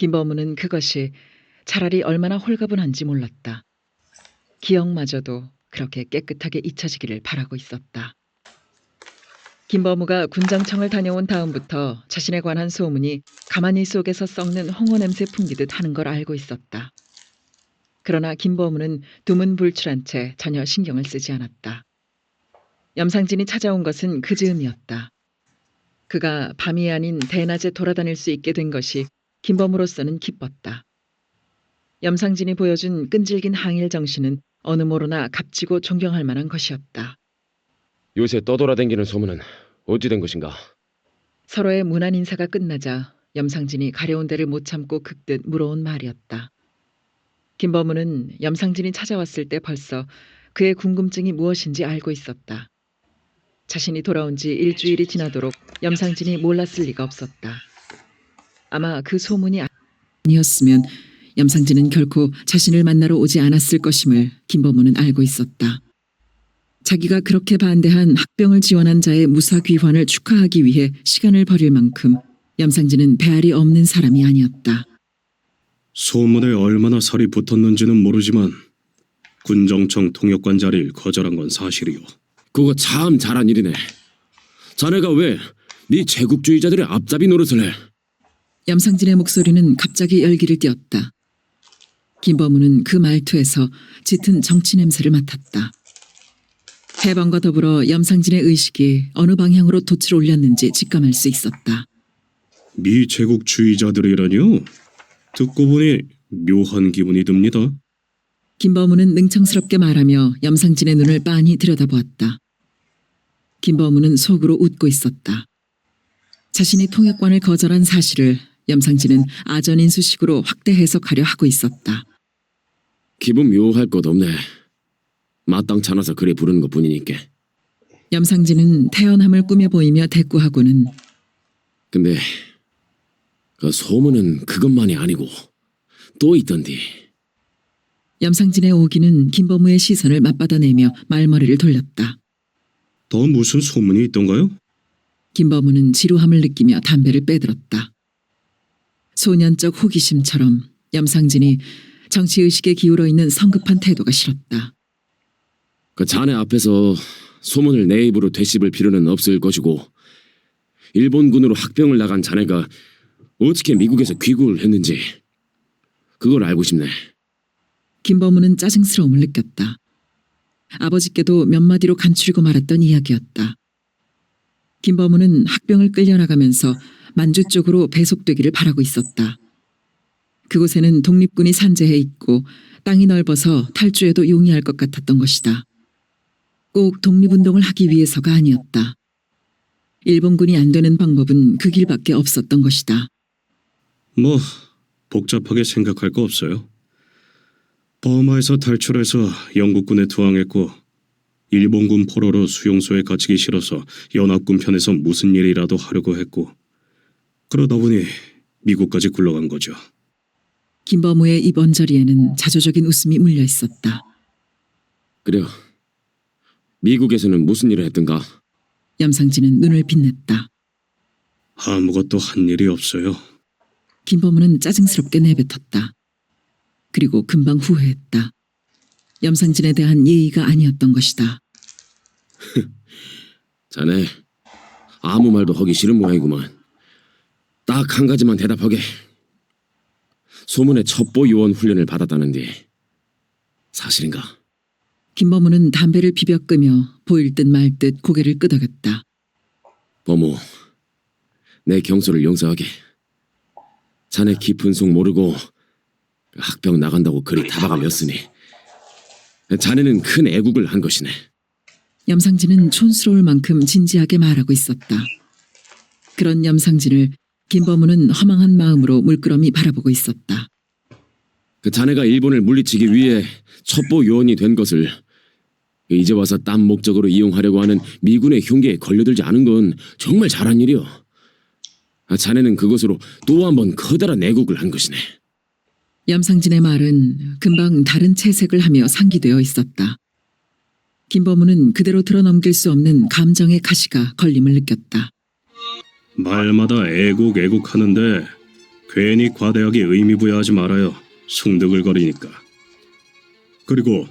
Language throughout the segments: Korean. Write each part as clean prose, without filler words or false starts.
김범우는 그것이 차라리 얼마나 홀가분한지 몰랐다. 기억마저도 그렇게 깨끗하게 잊혀지기를 바라고 있었다. 김범우가 군장청을 다녀온 다음부터 자신에 관한 소문이 가만히 속에서 썩는 홍어 냄새 풍기듯 하는 걸 알고 있었다. 그러나 김범우는 두문불출한 채 전혀 신경을 쓰지 않았다. 염상진이 찾아온 것은 그 즈음이었다. 그가 밤이 아닌 대낮에 돌아다닐 수 있게 된 것이 김범우로서는 기뻤다. 염상진이 보여준 끈질긴 항일 정신은 어느 모로나 값지고 존경할 만한 것이었다. 요새 떠돌아다니는 소문은 어찌 된 것인가? 서로의 무난 인사가 끝나자 염상진이 가려운 데를 못 참고 긁듯 물어온 말이었다. 김범우는 염상진이 찾아왔을 때 벌써 그의 궁금증이 무엇인지 알고 있었다. 자신이 돌아온 지 일주일이 지나도록 염상진이 몰랐을 리가 없었다. 아마 그 소문이 아니었으면 염상진은 결코 자신을 만나러 오지 않았을 것임을 김범우는 알고 있었다. 자기가 그렇게 반대한 학병을 지원한 자의 무사 귀환을 축하하기 위해 시간을 버릴 만큼 염상진은 배알이 없는 사람이 아니었다. 소문에 얼마나 살이 붙었는지는 모르지만 군정청 통역관 자리를 거절한 건 사실이오. 그거 참 잘한 일이네. 자네가 왜 네 제국주의자들의 앞잡이 노릇을 해? 염상진의 목소리는 갑자기 열기를 띄었다. 김범우는 그 말투에서 짙은 정치 냄새를 맡았다. 해방과 더불어 염상진의 의식이 어느 방향으로 돛을 올렸는지 직감할 수 있었다. 미제국주의자들이라뇨? 듣고 보니 묘한 기분이 듭니다. 김범우는 능청스럽게 말하며 염상진의 눈을 빤히 들여다보았다. 김범우는 속으로 웃고 있었다. 자신이 통역관을 거절한 사실을 염상진은 아전인수식으로 확대 해석하려 하고 있었다. 기분 묘할 것 없네. 마땅치 않아서 그래 부르는 것뿐이니까. 염상진은 태연함을 꾸며 보이며 대꾸하고는 근데 그 소문은 그것만이 아니고 또 있던디. 염상진의 오기는 김범우의 시선을 맞받아내며 말머리를 돌렸다. 더 무슨 소문이 있던가요? 김범우는 지루함을 느끼며 담배를 빼들었다. 소년적 호기심처럼 염상진이 정치의식에 기울어 있는 성급한 태도가 싫었다. 그 자네 앞에서 소문을 내 입으로 되씹을 필요는 없을 것이고, 일본군으로 학병을 나간 자네가 어떻게 미국에서 귀국을 했는지 그걸 알고 싶네. 김범우는 짜증스러움을 느꼈다. 아버지께도 몇 마디로 간추리고 말았던 이야기였다. 김범우는 학병을 끌려나가면서 만주 쪽으로 배속되기를 바라고 있었다. 그곳에는 독립군이 산재해 있고 땅이 넓어서 탈주해도 용이할 것 같았던 것이다. 꼭 독립운동을 하기 위해서가 아니었다. 일본군이 안 되는 방법은 그 길밖에 없었던 것이다. 뭐 복잡하게 생각할 거 없어요. 버마에서 탈출해서 영국군에 투항했고 일본군 포로로 수용소에 갇히기 싫어서 연합군 편에서 무슨 일이라도 하려고 했고 그러다 보니 미국까지 굴러간 거죠. 김범우의 입 언저리에는 자조적인 웃음이 물려 있었다. 그래요. 미국에서는 무슨 일을 했던가? 염상진은 눈을 빛냈다. 아무것도 한 일이 없어요. 김범우는 짜증스럽게 내뱉었다. 그리고 금방 후회했다. 염상진에 대한 예의가 아니었던 것이다. 자네 아무 말도 하기 싫은 모양이구만. 딱 한 가지만 대답하게. 소문에 첩보 요원 훈련을 받았다는데 사실인가? 김범우는 담배를 비벼 끄며 보일 듯 말 듯 고개를 끄덕였다. 범우, 내 경솔을 용서하게. 자네 깊은 속 모르고 학병 나간다고 그리 타박을렸으니 자네는 큰 애국을 한 것이네. 염상진은 촌스러울 만큼 진지하게 말하고 있었다. 그런 염상진을 김범우는 허망한 마음으로 물끄러미 바라보고 있었다. 그 자네가 일본을 물리치기 위해 첩보 요원이 된 것을 이제 와서 딴 목적으로 이용하려고 하는 미군의 흉계에 걸려들지 않은 건 정말 잘한 일이오. 자네는 그것으로 또 한 번 커다란 애국을 한 것이네. 염상진의 말은 금방 다른 채색을 하며 상기되어 있었다. 김범우는 그대로 드러넘길 수 없는 감정의 가시가 걸림을 느꼈다. 말마다 애국 하는데 괜히 과대하게 의미 부여하지 말아요. 숭득을거리니까. 그리고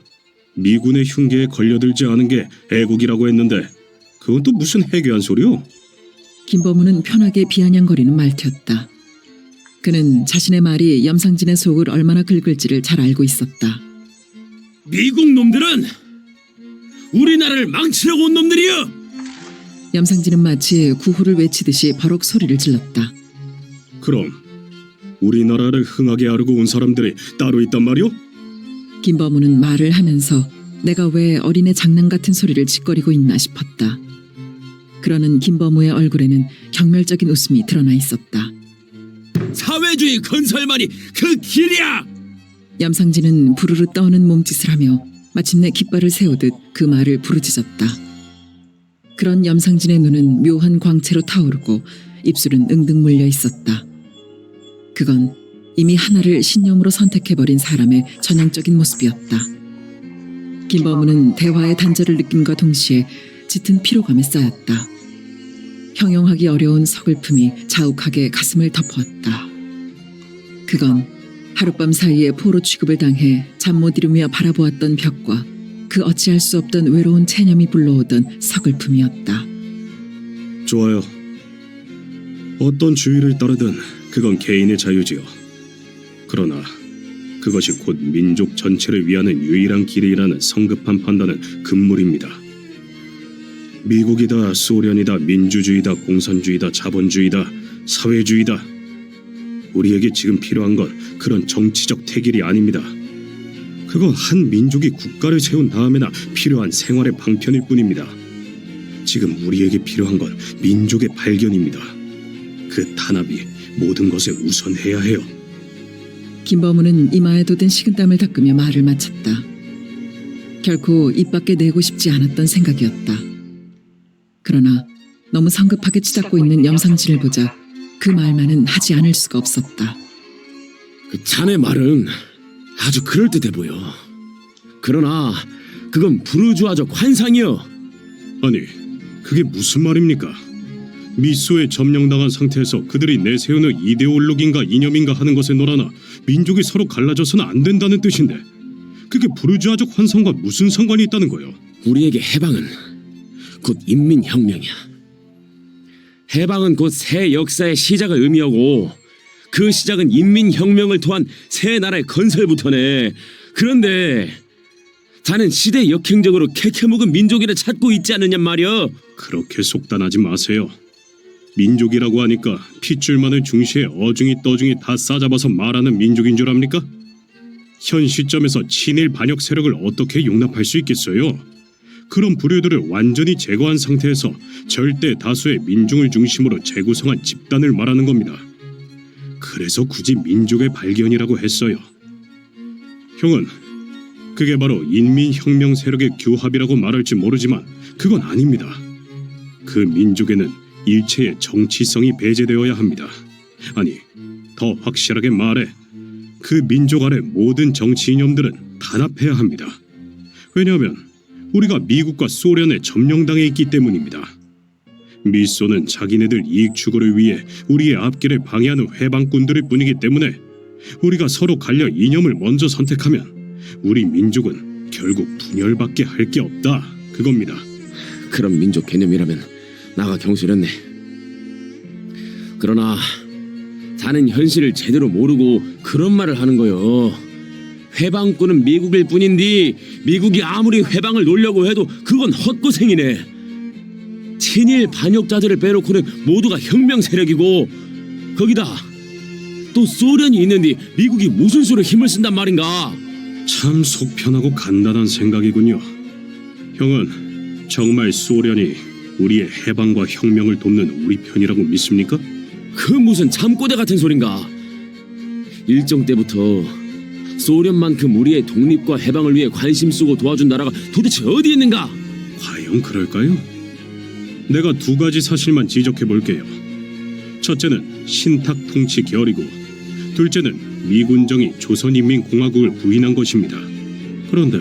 미군의 흉계에 걸려들지 않은 게 애국이라고 했는데 그건 또 무슨 해괴한 소리요? 김범우는 편하게 비아냥거리는 말투였다. 그는 자신의 말이 염상진의 속을 얼마나 긁을지를 잘 알고 있었다. 미국 놈들은 우리나라를 망치려고 온 놈들이여! 염상진은 마치 구호를 외치듯이 버럭 소리를 질렀다. 그럼 우리나라를 흥하게 하려고 온 사람들이 따로 있단 말이오? 김범우는 말을 하면서 내가 왜 어린애 장난 같은 소리를 짓거리고 있나 싶었다. 그러는 김범우의 얼굴에는 경멸적인 웃음이 드러나 있었다. 사회주의 건설만이 그 길이야! 염상진은 부르르 떠는 몸짓을 하며 마침내 깃발을 세우듯 그 말을 부르짖었다. 그런 염상진의 눈은 묘한 광채로 타오르고 입술은 응등 물려 있었다. 그건 이미 하나를 신념으로 선택해버린 사람의 전형적인 모습이었다. 김범우는 대화의 단절을 느낌과 동시에 짙은 피로감에 쌓였다. 형용하기 어려운 서글픔이 자욱하게 가슴을 덮었다. 그건 하룻밤 사이에 포로 취급을 당해 잠 못 이루며 바라보았던 벽과 그 어찌할 수 없던 외로운 체념이 불러오던 서글픔이었다. 좋아요. 어떤 주의를 따르든 그건 개인의 자유지요. 그러나 그것이 곧 민족 전체를 위하는 유일한 길이라는 성급한 판단은 금물입니다. 미국이다, 소련이다, 민주주의다, 공산주의다, 자본주의다, 사회주의다. 우리에게 지금 필요한 건 그런 정치적 태길이 아닙니다. 그건 한 민족이 국가를 세운 다음에나 필요한 생활의 방편일 뿐입니다. 지금 우리에게 필요한 건 민족의 발견입니다. 그 탄압이 모든 것에 우선해야 해요. 김범우는 이마에 돋은 식은땀을 닦으며 말을 마쳤다. 결코 입 밖에 내고 싶지 않았던 생각이었다. 그러나 너무 성급하게 치닫고 있는 염상진을 보자 그 말만은 하지 않을 수가 없었다. 그 자네 말은 아주 그럴듯해 보여. 그러나 그건 부르주아적 환상이여. 아니, 그게 무슨 말입니까? 미소에 점령당한 상태에서 그들이 내세우는 이데올로기인가 이념인가 하는 것에 놀아나 민족이 서로 갈라져서는 안 된다는 뜻인데 그게 부르주아적 환상과 무슨 상관이 있다는 거요? 우리에게 해방은 곧 인민혁명이야. 해방은 곧 새 역사의 시작을 의미하고 그 시작은 인민혁명을 통한 새 나라의 건설부터네. 그런데 자넨 시대 역행적으로 캐캐묵은 민족이라 찾고 있지 않느냐 말이야. 그렇게 속단하지 마세요. 민족이라고 하니까 핏줄만을 중시해 어중이 떠중이 다 싸잡아서 말하는 민족인 줄 압니까? 현 시점에서 친일 반역 세력을 어떻게 용납할 수 있겠어요? 그런 부류들을 완전히 제거한 상태에서 절대 다수의 민중을 중심으로 재구성한 집단을 말하는 겁니다. 그래서 굳이 민족의 발견이라고 했어요. 형은 그게 바로 인민혁명 세력의 규합이라고 말할지 모르지만 그건 아닙니다. 그 민족에는 일체의 정치성이 배제되어야 합니다. 아니, 더 확실하게 말해 그 민족 아래 모든 정치 이념들은 단합해야 합니다. 왜냐하면 우리가 미국과 소련에 점령당해 있기 때문입니다. 미소는 자기네들 이익 추구를 위해 우리의 앞길을 방해하는 회방꾼들일 뿐이기 때문에 우리가 서로 갈려 이념을 먼저 선택하면 우리 민족은 결국 분열밖에 할 게 없다, 그겁니다. 그런 민족 개념이라면 나가 경솔했네. 그러나 자는 현실을 제대로 모르고 그런 말을 하는 거요. 회방꾼은 미국일 뿐인데 미국이 아무리 회방을 놓으려고 해도 그건 헛고생이네. 친일 반역자들을 빼놓고는 모두가 혁명 세력이고 거기다 또 소련이 있는데 미국이 무슨 수로 힘을 쓴단 말인가. 참 속편하고 간단한 생각이군요. 형은 정말 소련이 우리의 해방과 혁명을 돕는 우리 편이라고 믿습니까? 그 무슨 잠꼬대 같은 소린가. 일정 때부터 소련만큼 우리의 독립과 해방을 위해 관심 쓰고 도와준 나라가 도대체 어디 있는가? 과연 그럴까요? 내가 두 가지 사실만 지적해 볼게요. 첫째는 신탁 통치 결이고 둘째는 미군정이 조선인민공화국을 부인한 것입니다. 그런데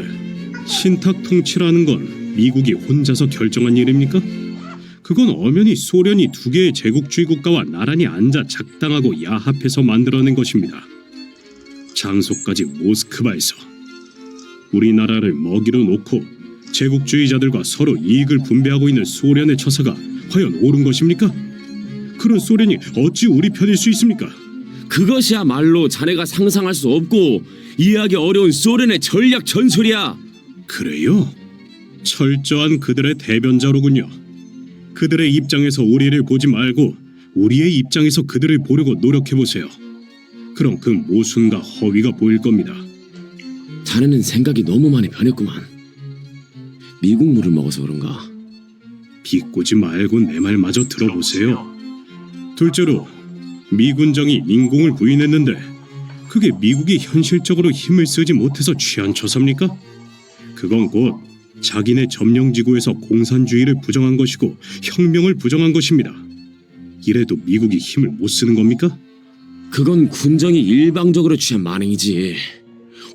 신탁 통치라는 건 미국이 혼자서 결정한 일입니까? 그건 엄연히 소련이 두 개의 제국주의 국가와 나란히 앉아 작당하고 야합해서 만들어낸 것입니다. 장소까지 모스크바에서 우리나라를 먹이로 놓고 제국주의자들과 서로 이익을 분배하고 있는 소련의 처사가 과연 옳은 것입니까? 그런 소련이 어찌 우리 편일 수 있습니까? 그것이야말로 자네가 상상할 수 없고 이해하기 어려운 소련의 전략 전술이야. 그래요? 철저한 그들의 대변자로군요. 그들의 입장에서 우리를 보지 말고 우리의 입장에서 그들을 보려고 노력해보세요. 그럼 그 모순과 허위가 보일 겁니다. 자네는 생각이 너무 많이 변했구만. 미국 물을 먹어서 그런가? 비꼬지 말고 내 말마저 들어보세요. 둘째로 미군정이 인공을 부인했는데 그게 미국이 현실적으로 힘을 쓰지 못해서 취한 처사입니까? 그건 곧 자기네 점령지구에서 공산주의를 부정한 것이고 혁명을 부정한 것입니다. 이래도 미국이 힘을 못 쓰는 겁니까? 그건 군정이 일방적으로 취한 만행이지.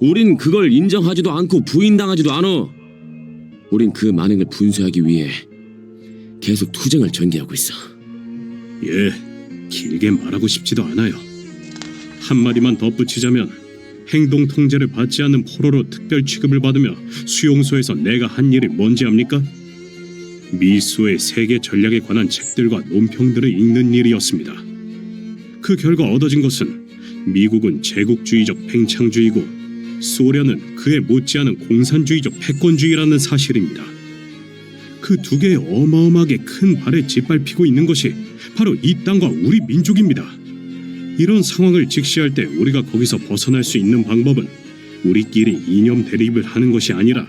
우린 그걸 인정하지도 않고 부인당하지도 않아. 우린 그 만행을 분쇄하기 위해 계속 투쟁을 전개하고 있어. 예, 길게 말하고 싶지도 않아요. 한마디만 덧붙이자면 행동 통제를 받지 않는 포로로 특별 취급을 받으며 수용소에서 내가 한 일이 뭔지 압니까? 미수의 세계 전략에 관한 책들과 논평들을 읽는 일이었습니다. 그 결과 얻어진 것은 미국은 제국주의적 팽창주의고 소련은 그에 못지않은 공산주의적 패권주의라는 사실입니다. 그 두 개의 어마어마하게 큰 발에 짓밟히고 있는 것이 바로 이 땅과 우리 민족입니다. 이런 상황을 직시할 때 우리가 거기서 벗어날 수 있는 방법은 우리끼리 이념 대립을 하는 것이 아니라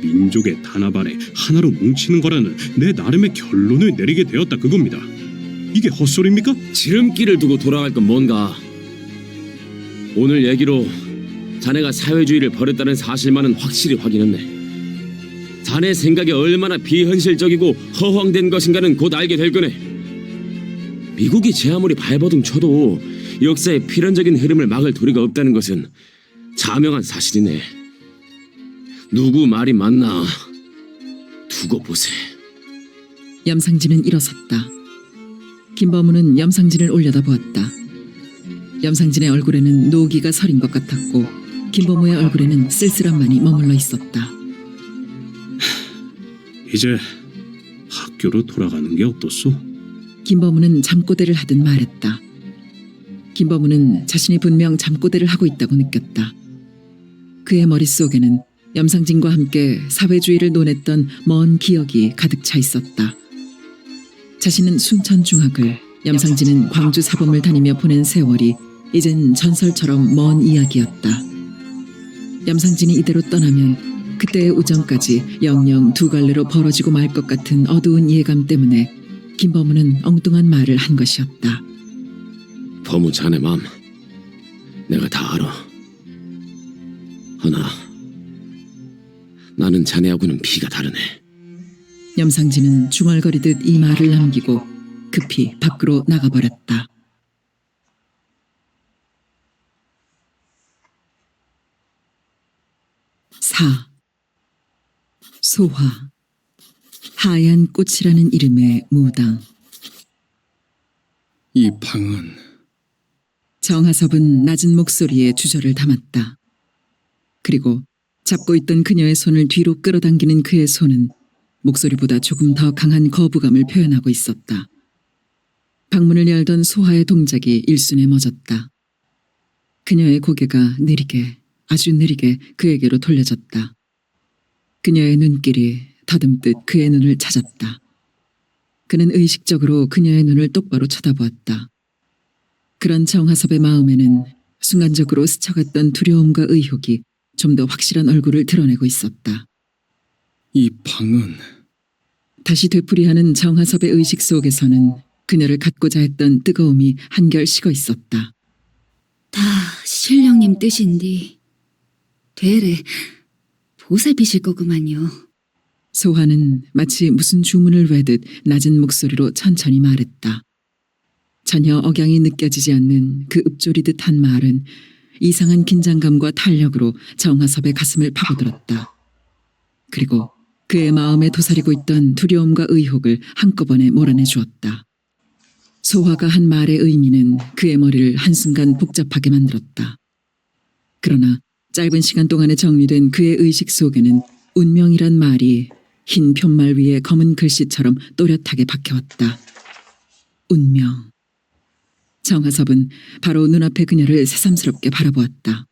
민족의 단합 아래 하나로 뭉치는 거라는 내 나름의 결론을 내리게 되었다 그겁니다. 이게 헛소리입니까? 지름길을 두고 돌아갈 건 뭔가. 오늘 얘기로 자네가 사회주의를 버렸다는 사실만은 확실히 확인했네. 자네 생각이 얼마나 비현실적이고 허황된 것인가는 곧 알게 될 거네. 미국이 제 아무리 발버둥 쳐도 역사의 필연적인 흐름을 막을 도리가 없다는 것은 자명한 사실이네. 누구 말이 맞나 두고 보세. 염상진은 일어섰다. 김범우는 염상진을 올려다보았다. 염상진의 얼굴에는 노기가 서린 것 같았고 김범우의 얼굴에는 쓸쓸함만이 머물러 있었다. 이제 학교로 돌아가는 게 어떻소? 김범우는 잠꼬대를 하듯 말했다. 김범우는 자신이 분명 잠꼬대를 하고 있다고 느꼈다. 그의 머릿속에는 염상진과 함께 사회주의를 논했던 먼 기억이 가득 차 있었다. 자신은 순천중학을, 염상진은 광주 사범을 다니며 보낸 세월이 이젠 전설처럼 먼 이야기였다. 염상진이 이대로 떠나면 그때의 우정까지 영영 두 갈래로 벌어지고 말 것 같은 어두운 예감 때문에 김범우는 엉뚱한 말을 한 것이었다. 범우 자네 맘 내가 다 알아. 허나 나는 자네하고는 피가 다르네. 염상진은 중얼거리듯 이 말을 남기고 급히 밖으로 나가버렸다. 4. 소화. 하얀 꽃이라는 이름의 무당. 이 방은 정하섭은 낮은 목소리에 주저를 담았다. 그리고 잡고 있던 그녀의 손을 뒤로 끌어당기는 그의 손은 목소리보다 조금 더 강한 거부감을 표현하고 있었다. 방문을 열던 소화의 동작이 일순에 멎었다. 그녀의 고개가 느리게, 아주 느리게 그에게로 돌려졌다. 그녀의 눈길이 더듬듯 그의 눈을 찾았다. 그는 의식적으로 그녀의 눈을 똑바로 쳐다보았다. 그런 정하섭의 마음에는 순간적으로 스쳐갔던 두려움과 의혹이 좀 더 확실한 얼굴을 드러내고 있었다. 이 방은 다시 되풀이하는 정하섭의 의식 속에서는 그녀를 갖고자 했던 뜨거움이 한결 식어 있었다. 다 신령님 뜻인디 되레 보살피실 거구만요. 소화는 마치 무슨 주문을 외듯 낮은 목소리로 천천히 말했다. 전혀 억양이 느껴지지 않는 그 읊조리듯 한 말은 이상한 긴장감과 탄력으로 정하섭의 가슴을 파고들었다. 그리고 그의 마음에 도사리고 있던 두려움과 의혹을 한꺼번에 몰아내 주었다. 소화가 한 말의 의미는 그의 머리를 한순간 복잡하게 만들었다. 그러나 짧은 시간 동안에 정리된 그의 의식 속에는 운명이란 말이 흰 편말 위에 검은 글씨처럼 또렷하게 박혀왔다. 운명. 정하섭은 바로 눈앞의 그녀를 새삼스럽게 바라보았다.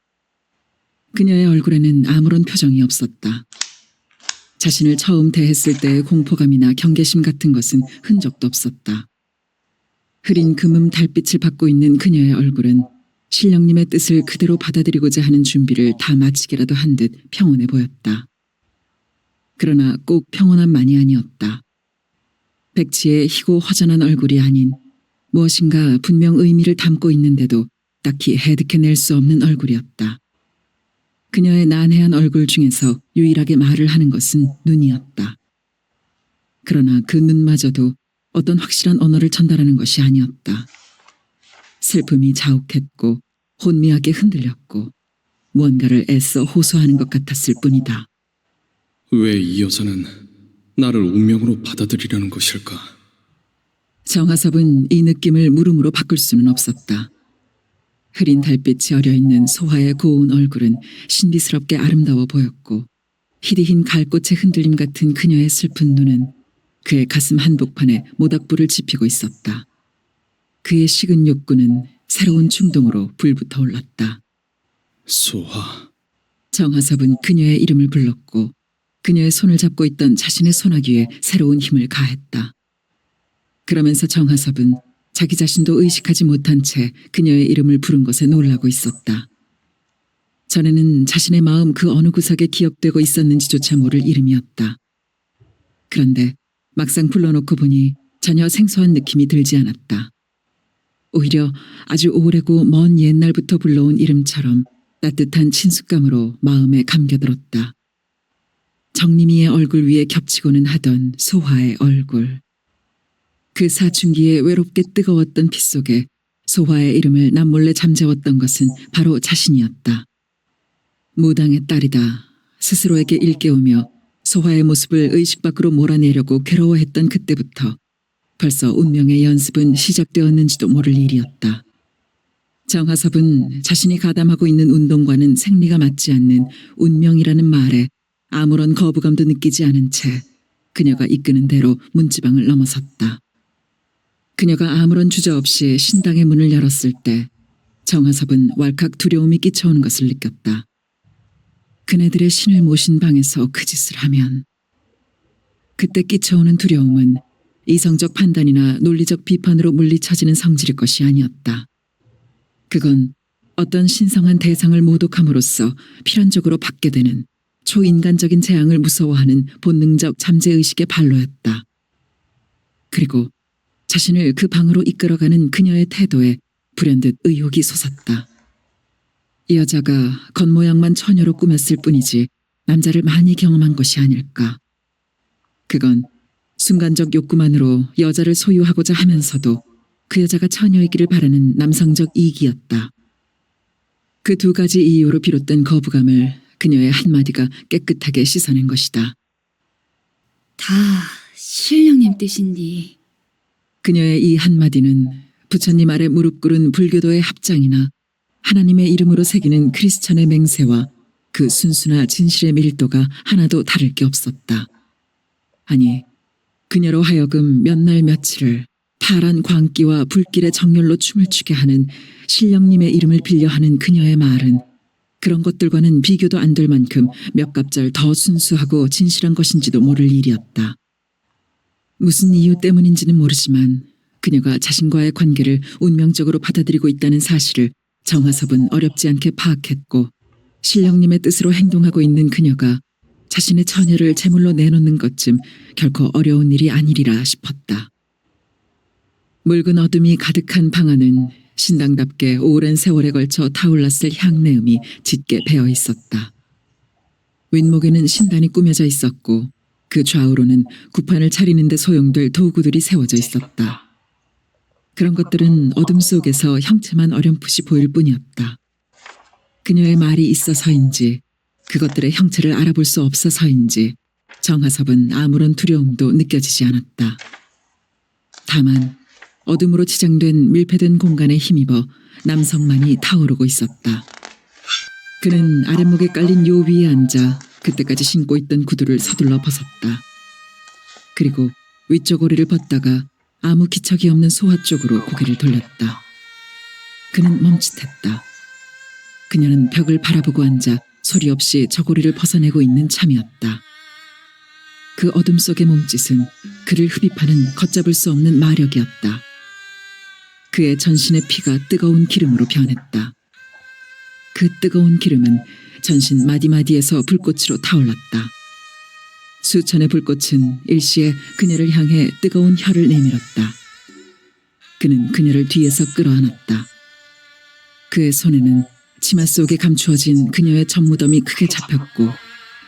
그녀의 얼굴에는 아무런 표정이 없었다. 자신을 처음 대했을 때의 공포감이나 경계심 같은 것은 흔적도 없었다. 흐린 금음 달빛을 받고 있는 그녀의 얼굴은 신령님의 뜻을 그대로 받아들이고자 하는 준비를 다 마치기라도 한 듯 평온해 보였다. 그러나 꼭 평온함만이 아니었다. 백치의 희고 허전한 얼굴이 아닌 무엇인가 분명 의미를 담고 있는데도 딱히 해득해낼 수 없는 얼굴이었다. 그녀의 난해한 얼굴 중에서 유일하게 말을 하는 것은 눈이었다. 그러나 그 눈마저도 어떤 확실한 언어를 전달하는 것이 아니었다. 슬픔이 자욱했고 혼미하게 흔들렸고 무언가를 애써 호소하는 것 같았을 뿐이다. 왜 이 여자는 나를 운명으로 받아들이려는 것일까? 정하섭은 이 느낌을 물음으로 바꿀 수는 없었다. 흐린 달빛이 어려있는 소화의 고운 얼굴은 신비스럽게 아름다워 보였고 희디흰 갈꽃의 흔들림 같은 그녀의 슬픈 눈은 그의 가슴 한복판에 모닥불을 지피고 있었다. 그의 식은 욕구는 새로운 충동으로 불붙어 올랐다. 소화. 정하섭은 그녀의 이름을 불렀고 그녀의 손을 잡고 있던 자신의 소나귀에 새로운 힘을 가했다. 그러면서 정하섭은 자기 자신도 의식하지 못한 채 그녀의 이름을 부른 것에 놀라고 있었다. 전에는 자신의 마음 그 어느 구석에 기억되고 있었는지조차 모를 이름이었다. 그런데 막상 불러놓고 보니 전혀 생소한 느낌이 들지 않았다. 오히려 아주 오래고 먼 옛날부터 불러온 이름처럼 따뜻한 친숙감으로 마음에 감겨들었다. 정림이의 얼굴 위에 겹치고는 하던 소화의 얼굴. 그 사춘기에 외롭게 뜨거웠던 피 속에 소화의 이름을 남몰래 잠재웠던 것은 바로 자신이었다. 무당의 딸이다. 스스로에게 일깨우며 소화의 모습을 의식 밖으로 몰아내려고 괴로워했던 그때부터 벌써 운명의 연습은 시작되었는지도 모를 일이었다. 정하섭은 자신이 가담하고 있는 운동과는 생리가 맞지 않는 운명이라는 말에 아무런 거부감도 느끼지 않은 채 그녀가 이끄는 대로 문지방을 넘어섰다. 그녀가 아무런 주저 없이 신당의 문을 열었을 때 정하섭은 왈칵 두려움이 끼쳐오는 것을 느꼈다. 그네들의 신을 모신 방에서 그 짓을 하면 그때 끼쳐오는 두려움은 이성적 판단이나 논리적 비판으로 물리쳐지는 성질일 것이 아니었다. 그건 어떤 신성한 대상을 모독함으로써 필연적으로 받게 되는 초인간적인 재앙을 무서워하는 본능적 잠재의식의 발로였다. 그리고 자신을 그 방으로 이끌어가는 그녀의 태도에 불현듯 의혹이 솟았다. 이 여자가 겉모양만 처녀로 꾸몄을 뿐이지 남자를 많이 경험한 것이 아닐까. 그건 순간적 욕구만으로 여자를 소유하고자 하면서도 그 여자가 처녀이기를 바라는 남성적 이익이었다. 그 두 가지 이유로 비롯된 거부감을 그녀의 한마디가 깨끗하게 씻어낸 것이다. 다 신령님 뜻인디. 그녀의 이 한마디는 부처님 아래 무릎 꿇은 불교도의 합장이나 하나님의 이름으로 새기는 크리스천의 맹세와 그 순수나 진실의 밀도가 하나도 다를 게 없었다. 아니, 그녀로 하여금 몇 날 며칠을 파란 광기와 불길의 정열로 춤을 추게 하는 신령님의 이름을 빌려하는 그녀의 말은 그런 것들과는 비교도 안 될 만큼 몇 갑절 더 순수하고 진실한 것인지도 모를 일이었다. 무슨 이유 때문인지는 모르지만 그녀가 자신과의 관계를 운명적으로 받아들이고 있다는 사실을 정하섭은 어렵지 않게 파악했고 신령님의 뜻으로 행동하고 있는 그녀가 자신의 처녀를 제물로 내놓는 것쯤 결코 어려운 일이 아니리라 싶었다. 묽은 어둠이 가득한 방 안은 신당답게 오랜 세월에 걸쳐 타올랐을 향내음이 짙게 배어 있었다. 윗목에는 신단이 꾸며져 있었고 그 좌우로는 구판을 차리는 데 소용될 도구들이 세워져 있었다. 그런 것들은 어둠 속에서 형체만 어렴풋이 보일 뿐이었다. 그녀의 말이 있어서인지 그것들의 형체를 알아볼 수 없어서인지 정하섭은 아무런 두려움도 느껴지지 않았다. 다만 어둠으로 치장된 밀폐된 공간에 힘입어 남성만이 타오르고 있었다. 그는 아랫목에 깔린 요 위에 앉아 그때까지 신고 있던 구두를 서둘러 벗었다. 그리고 위쪽 오리를 벗다가 아무 기척이 없는 소화 쪽으로 고개를 돌렸다. 그는 멈칫했다. 그녀는 벽을 바라보고 앉아 소리 없이 저고리를 벗어내고 있는 참이었다. 그 어둠 속의 몸짓은 그를 흡입하는 걷잡을 수 없는 마력이었다. 그의 전신의 피가 뜨거운 기름으로 변했다. 그 뜨거운 기름은 전신 마디마디에서 불꽃으로 타올랐다. 수천의 불꽃은 일시에 그녀를 향해 뜨거운 혀를 내밀었다. 그는 그녀를 뒤에서 끌어안았다. 그의 손에는 치마 속에 감추어진 그녀의 젖무덤이 크게 잡혔고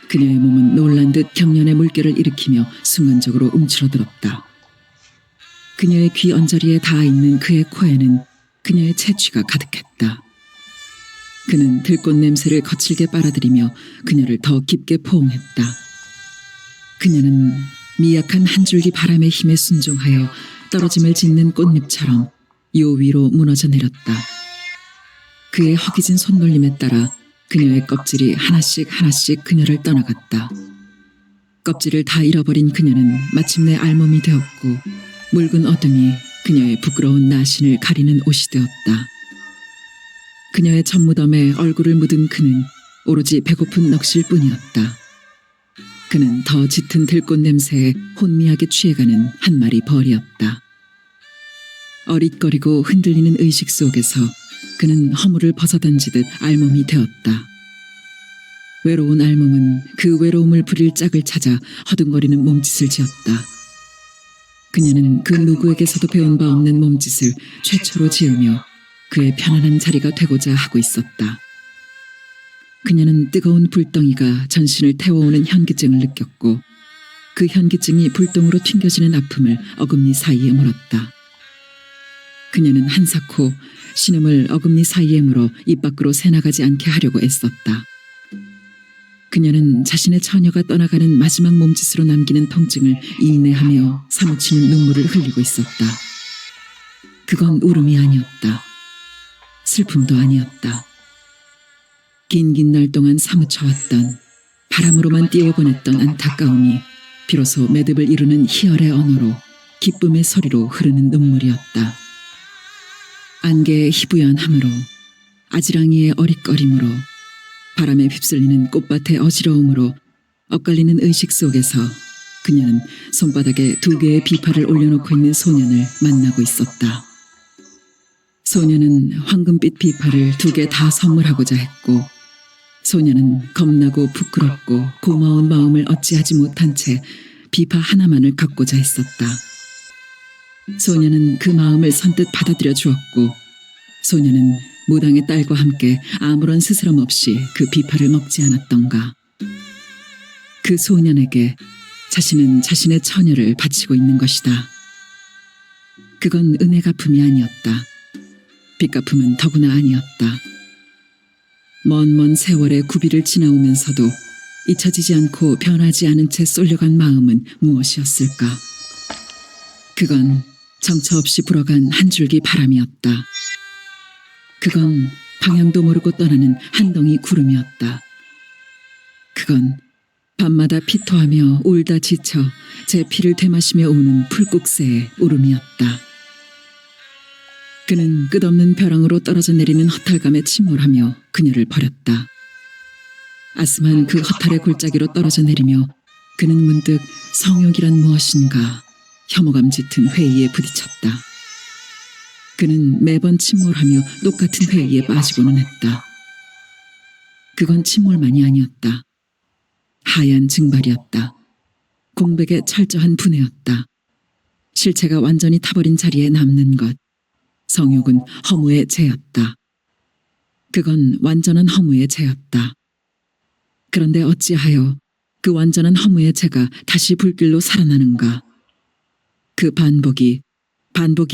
그녀의 몸은 놀란 듯 경련의 물결을 일으키며 순간적으로 움츠러들었다. 그녀의 귀 언저리에 닿아 있는 그의 코에는 그녀의 채취가 가득했다. 그는 들꽃 냄새를 거칠게 빨아들이며 그녀를 더 깊게 포옹했다. 그녀는 미약한 한 줄기 바람의 힘에 순종하여 떨어짐을 짓는 꽃잎처럼 요 위로 무너져 내렸다. 그의 허기진 손놀림에 따라 그녀의 껍질이 하나씩 하나씩 그녀를 떠나갔다. 껍질을 다 잃어버린 그녀는 마침내 알몸이 되었고 묽은 어둠이 그녀의 부끄러운 나신을 가리는 옷이 되었다. 그녀의 젖무덤에 얼굴을 묻은 그는 오로지 배고픈 넋일 뿐이었다. 그는 더 짙은 들꽃 냄새에 혼미하게 취해가는 한 마리 벌이었다. 어릿거리고 흔들리는 의식 속에서 그는 허물을 벗어던지듯 알몸이 되었다. 외로운 알몸은 그 외로움을 부릴 짝을 찾아 허둥거리는 몸짓을 지었다. 그녀는 그 누구에게서도 배운 바 없는 몸짓을 최초로 지으며 그의 편안한 자리가 되고자 하고 있었다. 그녀는 뜨거운 불덩이가 전신을 태워오는 현기증을 느꼈고 그 현기증이 불똥으로 튕겨지는 아픔을 어금니 사이에 물었다. 그녀는 한사코 신음을 어금니 사이에 물어 입 밖으로 새나가지 않게 하려고 애썼다. 그녀는 자신의 처녀가 떠나가는 마지막 몸짓으로 남기는 통증을 인내하며 사무치는 눈물을 흘리고 있었다. 그건 울음이 아니었다. 슬픔도 아니었다. 긴긴 날 동안 사무쳐왔던 바람으로만 띄워보냈던 안타까움이 비로소 매듭을 이루는 희열의 언어로 기쁨의 소리로 흐르는 눈물이었다. 안개의 희부연함으로 아지랑이의 어릿거림으로 바람에 휩쓸리는 꽃밭의 어지러움으로 엇갈리는 의식 속에서 그녀는 손바닥에 2개의 비파를 올려놓고 있는 소년을 만나고 있었다. 소년은 황금빛 비파를 2개 다 선물하고자 했고 소년은 겁나고 부끄럽고 고마운 마음을 어찌하지 못한 채 비파 하나만을 갖고자 했었다. 소년은 그 마음을 선뜻 받아들여 주었고 소년은 무당의 딸과 함께 아무런 스스럼 없이 그 비파를 먹지 않았던가. 그 소년에게 자신은 자신의 처녀를 바치고 있는 것이다. 그건 은혜 갚음이 아니었다. 빚 갚음은 더구나 아니었다. 먼 세월의 구비를 지나오면서도 잊혀지지 않고 변하지 않은 채 쏠려간 마음은 무엇이었을까? 그건 정처 없이 불어간 한 줄기 바람이었다. 그건 방향도 모르고 떠나는 한 덩이 구름이었다. 그건 밤마다 피토하며 울다 지쳐 제 피를 되마시며 우는 풀국새의 울음이었다. 그는 끝없는 벼랑으로 떨어져 내리는 허탈감에 침몰하며 그녀를 버렸다. 아스만 그 허탈의 골짜기로 떨어져 내리며 그는 문득 성욕이란 무엇인가 혐오감 짙은 회의에 부딪혔다. 그는 매번 침몰하며 똑같은 회의에 빠지고는 했다. 그건 침몰만이 아니었다. 하얀 증발이었다. 공백의 철저한 분해였다. 실체가 완전히 타버린 자리에 남는 것. 성욕은 허무의 죄였다. 그건 완전한 허무의 죄였다. 그런데 어찌하여 그 완전한 허무의 죄가 다시 불길로 살아나는가? 그 반복이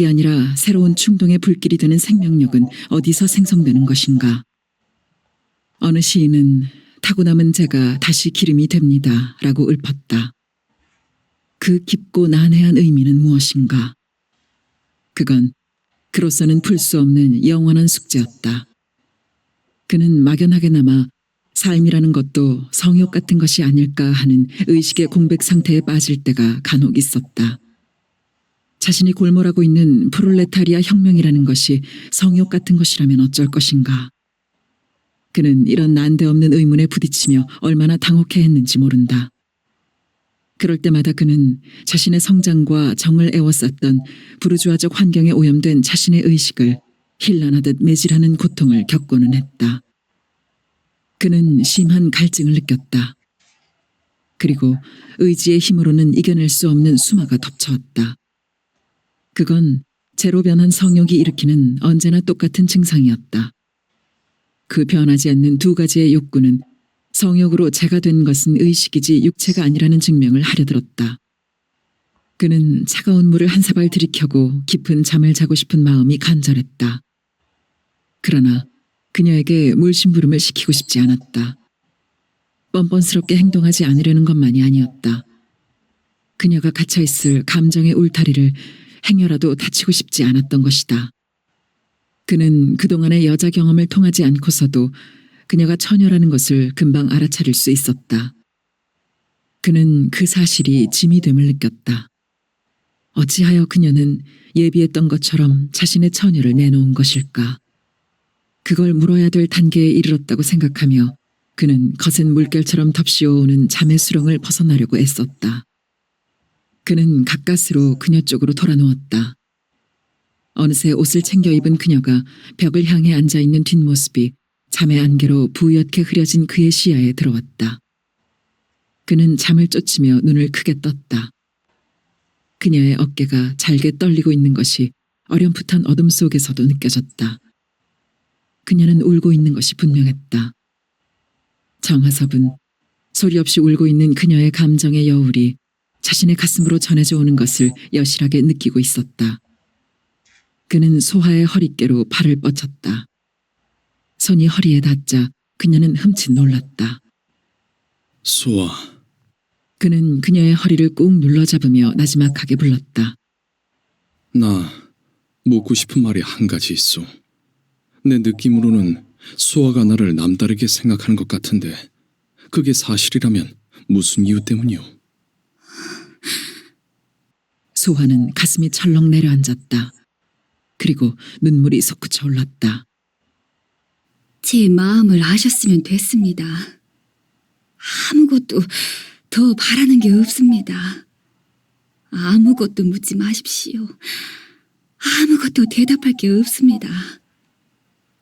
아니라 새로운 충동의 불길이 되는 생명력은 어디서 생성되는 것인가? 어느 시인은 타고 남은 죄가 다시 기름이 됩니다. 라고 읊었다. 그 깊고 난해한 의미는 무엇인가? 그건 그로서는 풀 수 없는 영원한 숙제였다. 그는 막연하게나마 삶이라는 것도 성욕 같은 것이 아닐까 하는 의식의 공백 상태에 빠질 때가 간혹 있었다. 자신이 골몰하고 있는 프롤레타리아 혁명이라는 것이 성욕 같은 것이라면 어쩔 것인가? 그는 이런 난데없는 의문에 부딪히며 얼마나 당혹해했는지 모른다. 그럴 때마다 그는 자신의 성장과 정을 애워쌌던 부르주아적 환경에 오염된 자신의 의식을 힐난하듯 매질하는 고통을 겪고는 했다. 그는 심한 갈증을 느꼈다. 그리고 의지의 힘으로는 이겨낼 수 없는 수마가 덮쳐왔다. 그건 제로 변한 성욕이 일으키는 언제나 똑같은 증상이었다. 그 변하지 않는 두 가지의 욕구는 성욕으로 죄가 된 것은 의식이지 육체가 아니라는 증명을 하려 들었다. 그는 차가운 물을 한 사발 들이켜고 깊은 잠을 자고 싶은 마음이 간절했다. 그러나 그녀에게 물심부름을 시키고 싶지 않았다. 뻔뻔스럽게 행동하지 않으려는 것만이 아니었다. 그녀가 갇혀있을 감정의 울타리를 행여라도 다치고 싶지 않았던 것이다. 그는 그동안의 여자 경험을 통하지 않고서도 그녀가 처녀라는 것을 금방 알아차릴 수 있었다. 그는 그 사실이 짐이 됨을 느꼈다. 어찌하여 그녀는 예비했던 것처럼 자신의 처녀를 내놓은 것일까? 그걸 물어야 될 단계에 이르렀다고 생각하며 그는 거센 물결처럼 덮씌워오는 잠의 수렁을 벗어나려고 애썼다. 그는 가까스로 그녀 쪽으로 돌아누웠다. 어느새 옷을 챙겨 입은 그녀가 벽을 향해 앉아있는 뒷모습이 잠의 안개로 부옇게 흐려진 그의 시야에 들어왔다. 그는 잠을 쫓으며 눈을 크게 떴다. 그녀의 어깨가 잘게 떨리고 있는 것이 어렴풋한 어둠 속에서도 느껴졌다. 그녀는 울고 있는 것이 분명했다. 정하섭은 소리 없이 울고 있는 그녀의 감정의 여울이 자신의 가슴으로 전해져 오는 것을 여실하게 느끼고 있었다. 그는 소하의 허리께로 팔을 뻗쳤다. 손이 허리에 닿자 그녀는 흠칫 놀랐다. 소아, 그는 그녀의 허리를 꾹 눌러잡으며 나지막하게 불렀다. 나 묻고 싶은 말이 한 가지 있어. 내 느낌으로는 소아가 나를 남다르게 생각하는 것 같은데 그게 사실이라면 무슨 이유 때문이오? 소하는 가슴이 철렁 내려앉았다. 그리고 눈물이 솟구쳐 올랐다. 제 마음을 아셨으면 됐습니다. 아무것도 더 바라는 게 없습니다. 아무것도 묻지 마십시오. 아무것도 대답할 게 없습니다.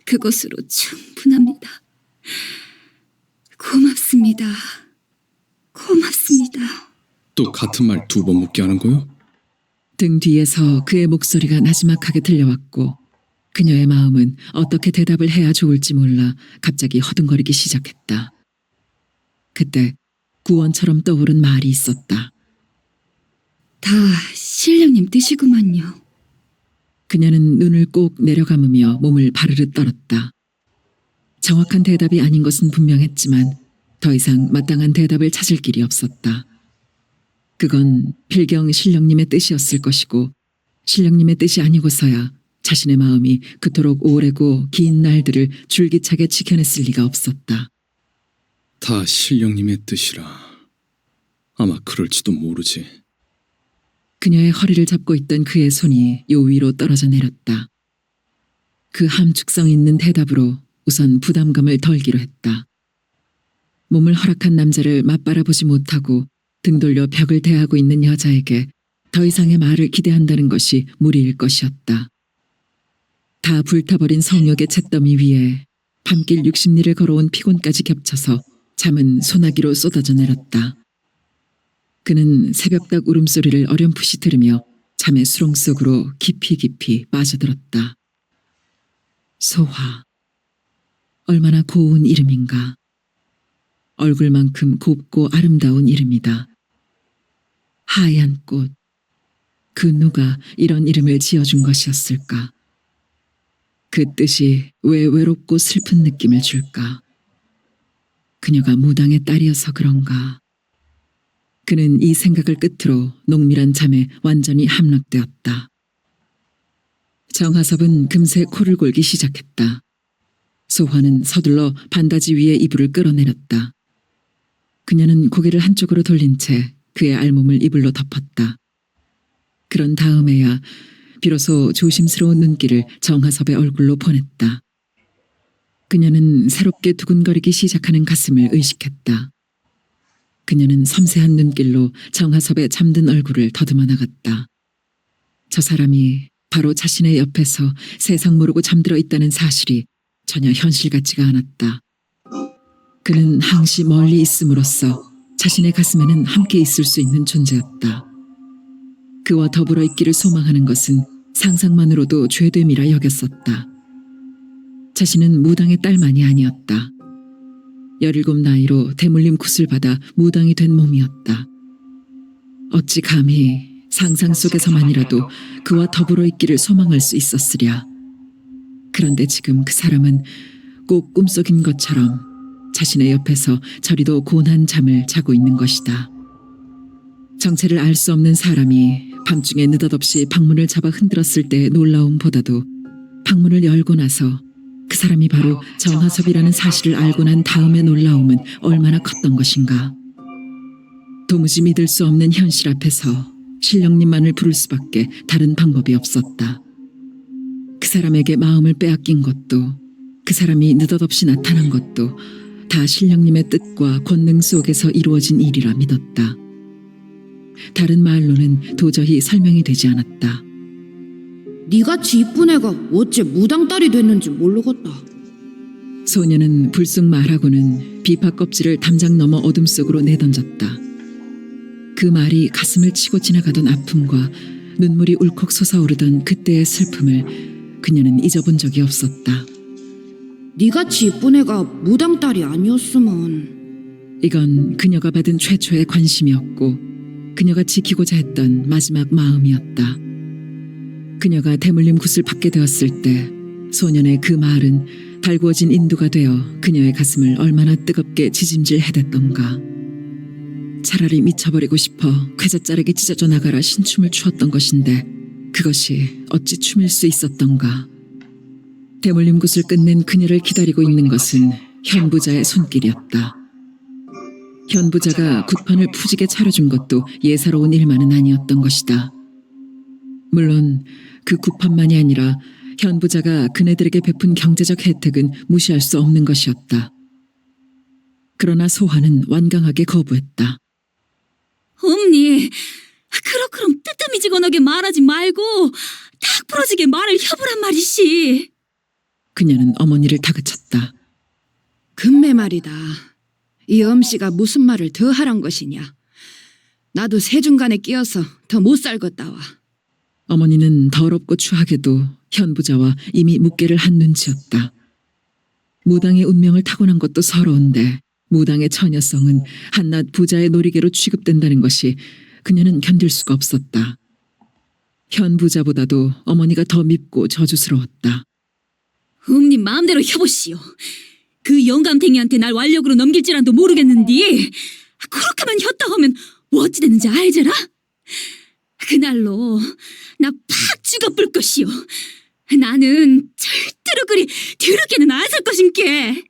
그것으로 충분합니다. 고맙습니다. 고맙습니다. 또 같은 말 두 번 묻게 하는 거요? 등 뒤에서 그의 목소리가 나지막하게 들려왔고 그녀의 마음은 어떻게 대답을 해야 좋을지 몰라 갑자기 허둥거리기 시작했다. 그때 구원처럼 떠오른 말이 있었다. 다 신령님 뜻이구만요. 그녀는 눈을 꼭 내려감으며 몸을 바르르 떨었다. 정확한 대답이 아닌 것은 분명했지만 더 이상 마땅한 대답을 찾을 길이 없었다. 그건 필경 신령님의 뜻이었을 것이고 신령님의 뜻이 아니고서야 자신의 마음이 그토록 오래고 긴 날들을 줄기차게 지켜냈을 리가 없었다. 다 신령님의 뜻이라. 아마 그럴지도 모르지. 그녀의 허리를 잡고 있던 그의 손이 요 위로 떨어져 내렸다. 그 함축성 있는 대답으로 우선 부담감을 덜기로 했다. 몸을 허락한 남자를 맞바라보지 못하고 등 돌려 벽을 대하고 있는 여자에게 더 이상의 말을 기대한다는 것이 무리일 것이었다. 다 불타버린 성욕의 잿더미 위에 밤길 60리를 걸어온 피곤까지 겹쳐서 잠은 소나기로 쏟아져 내렸다. 그는 새벽닭 울음소리를 어렴풋이 들으며 잠의 수렁 속으로 깊이 깊이 빠져들었다. 소화. 얼마나 고운 이름인가. 얼굴만큼 곱고 아름다운 이름이다. 하얀 꽃. 그 누가 이런 이름을 지어준 것이었을까? 그 뜻이 왜 외롭고 슬픈 느낌을 줄까? 그녀가 무당의 딸이어서 그런가. 그는 이 생각을 끝으로 농밀한 잠에 완전히 함락되었다. 정하섭은 금세 코를 골기 시작했다. 소화는 서둘러 반다지 위에 이불을 끌어내렸다. 그녀는 고개를 한쪽으로 돌린 채 그의 알몸을 이불로 덮었다. 그런 다음에야 비로소 조심스러운 눈길을 정하섭의 얼굴로 보냈다. 그녀는 새롭게 두근거리기 시작하는 가슴을 의식했다. 그녀는 섬세한 눈길로 정하섭의 잠든 얼굴을 더듬어 나갔다. 저 사람이 바로 자신의 옆에서 세상 모르고 잠들어 있다는 사실이 전혀 현실 같지가 않았다. 그는 항시 멀리 있음으로써 자신의 가슴에는 함께 있을 수 있는 존재였다. 그와 더불어 있기를 소망하는 것은 상상만으로도 죄됨이라 여겼었다. 자신은 무당의 딸만이 아니었다. 17 나이로 대물림 굿을 받아 무당이 된 몸이었다. 어찌 감히 상상 속에서만이라도 그와 더불어 있기를 소망할 수 있었으랴. 그런데 지금 그 사람은 꼭 꿈속인 것처럼 자신의 옆에서 저리도 고운한 잠을 자고 있는 것이다. 정체를 알 수 없는 사람이 밤중에 느닷없이 방문을 잡아 흔들었을 때의 놀라움보다도 방문을 열고 나서 그 사람이 바로 정하섭이라는 사실을 알고 난 다음의 놀라움은 얼마나 컸던 것인가. 도무지 믿을 수 없는 현실 앞에서 신령님만을 부를 수밖에 다른 방법이 없었다. 그 사람에게 마음을 빼앗긴 것도, 그 사람이 느닷없이 나타난 것도 다 신령님의 뜻과 권능 속에서 이루어진 일이라 믿었다. 다른 말로는 도저히 설명이 되지 않았다. 니같이 이쁜 애가 어째 무당딸이 됐는지 모르겠다. 소녀는 불쑥 말하고는 비파 껍질을 담장 너머 어둠 속으로 내던졌다. 그 말이 가슴을 치고 지나가던 아픔과 눈물이 울컥 솟아오르던 그때의 슬픔을 그녀는 잊어본 적이 없었다. 니같이 이쁜 애가 무당딸이 아니었으면. 이건 그녀가 받은 최초의 관심이었고 그녀가 지키고자 했던 마지막 마음이었다. 그녀가 대물림 굿을 받게 되었을 때 소년의 그 말은 달구어진 인두가 되어 그녀의 가슴을 얼마나 뜨겁게 지짐질해댔던가. 차라리 미쳐버리고 싶어 쾌자짜르게 찢어져 나가라 신춤을 추었던 것인데 그것이 어찌 춤일 수 있었던가. 대물림 굿을 끝낸 그녀를 기다리고 있는 것은 현부자의 손길이었다. 현부자가 굿판을 푸지게 차려준 것도 예사로운 일만은 아니었던 것이다. 물론 그 굿판만이 아니라 현부자가 그네들에게 베푼 경제적 혜택은 무시할 수 없는 것이었다. 그러나 소화는 완강하게 거부했다. 엄니, 그렇게럼 뜨뜨미지근하게 말하지 말고 딱 부러지게 말을 협으란 말이시. 그녀는 어머니를 다그쳤다. 금매 말이다. 이 엄씨가 무슨 말을 더 하란 것이냐. 나도 세중간에 끼어서 더 못 살겠다와. 어머니는 더럽고 추하게도 현부자와 이미 묵계를 한 눈치였다. 무당의 운명을 타고난 것도 서러운데 무당의 처녀성은 한낱 부자의 놀이개로 취급된다는 것이 그녀는 견딜 수가 없었다. 현부자보다도 어머니가 더 밉고 저주스러웠다. 엄니 마음대로 해보시오. 그 영감탱이한테 날 완력으로 넘길 줄안도 모르겠는디 그렇게만 혔다 하면 어찌 되는지 알제라? 그날로 나 팍 죽어볼 것이오. 나는 절대로 그리 더럽게는 안 살 것인께.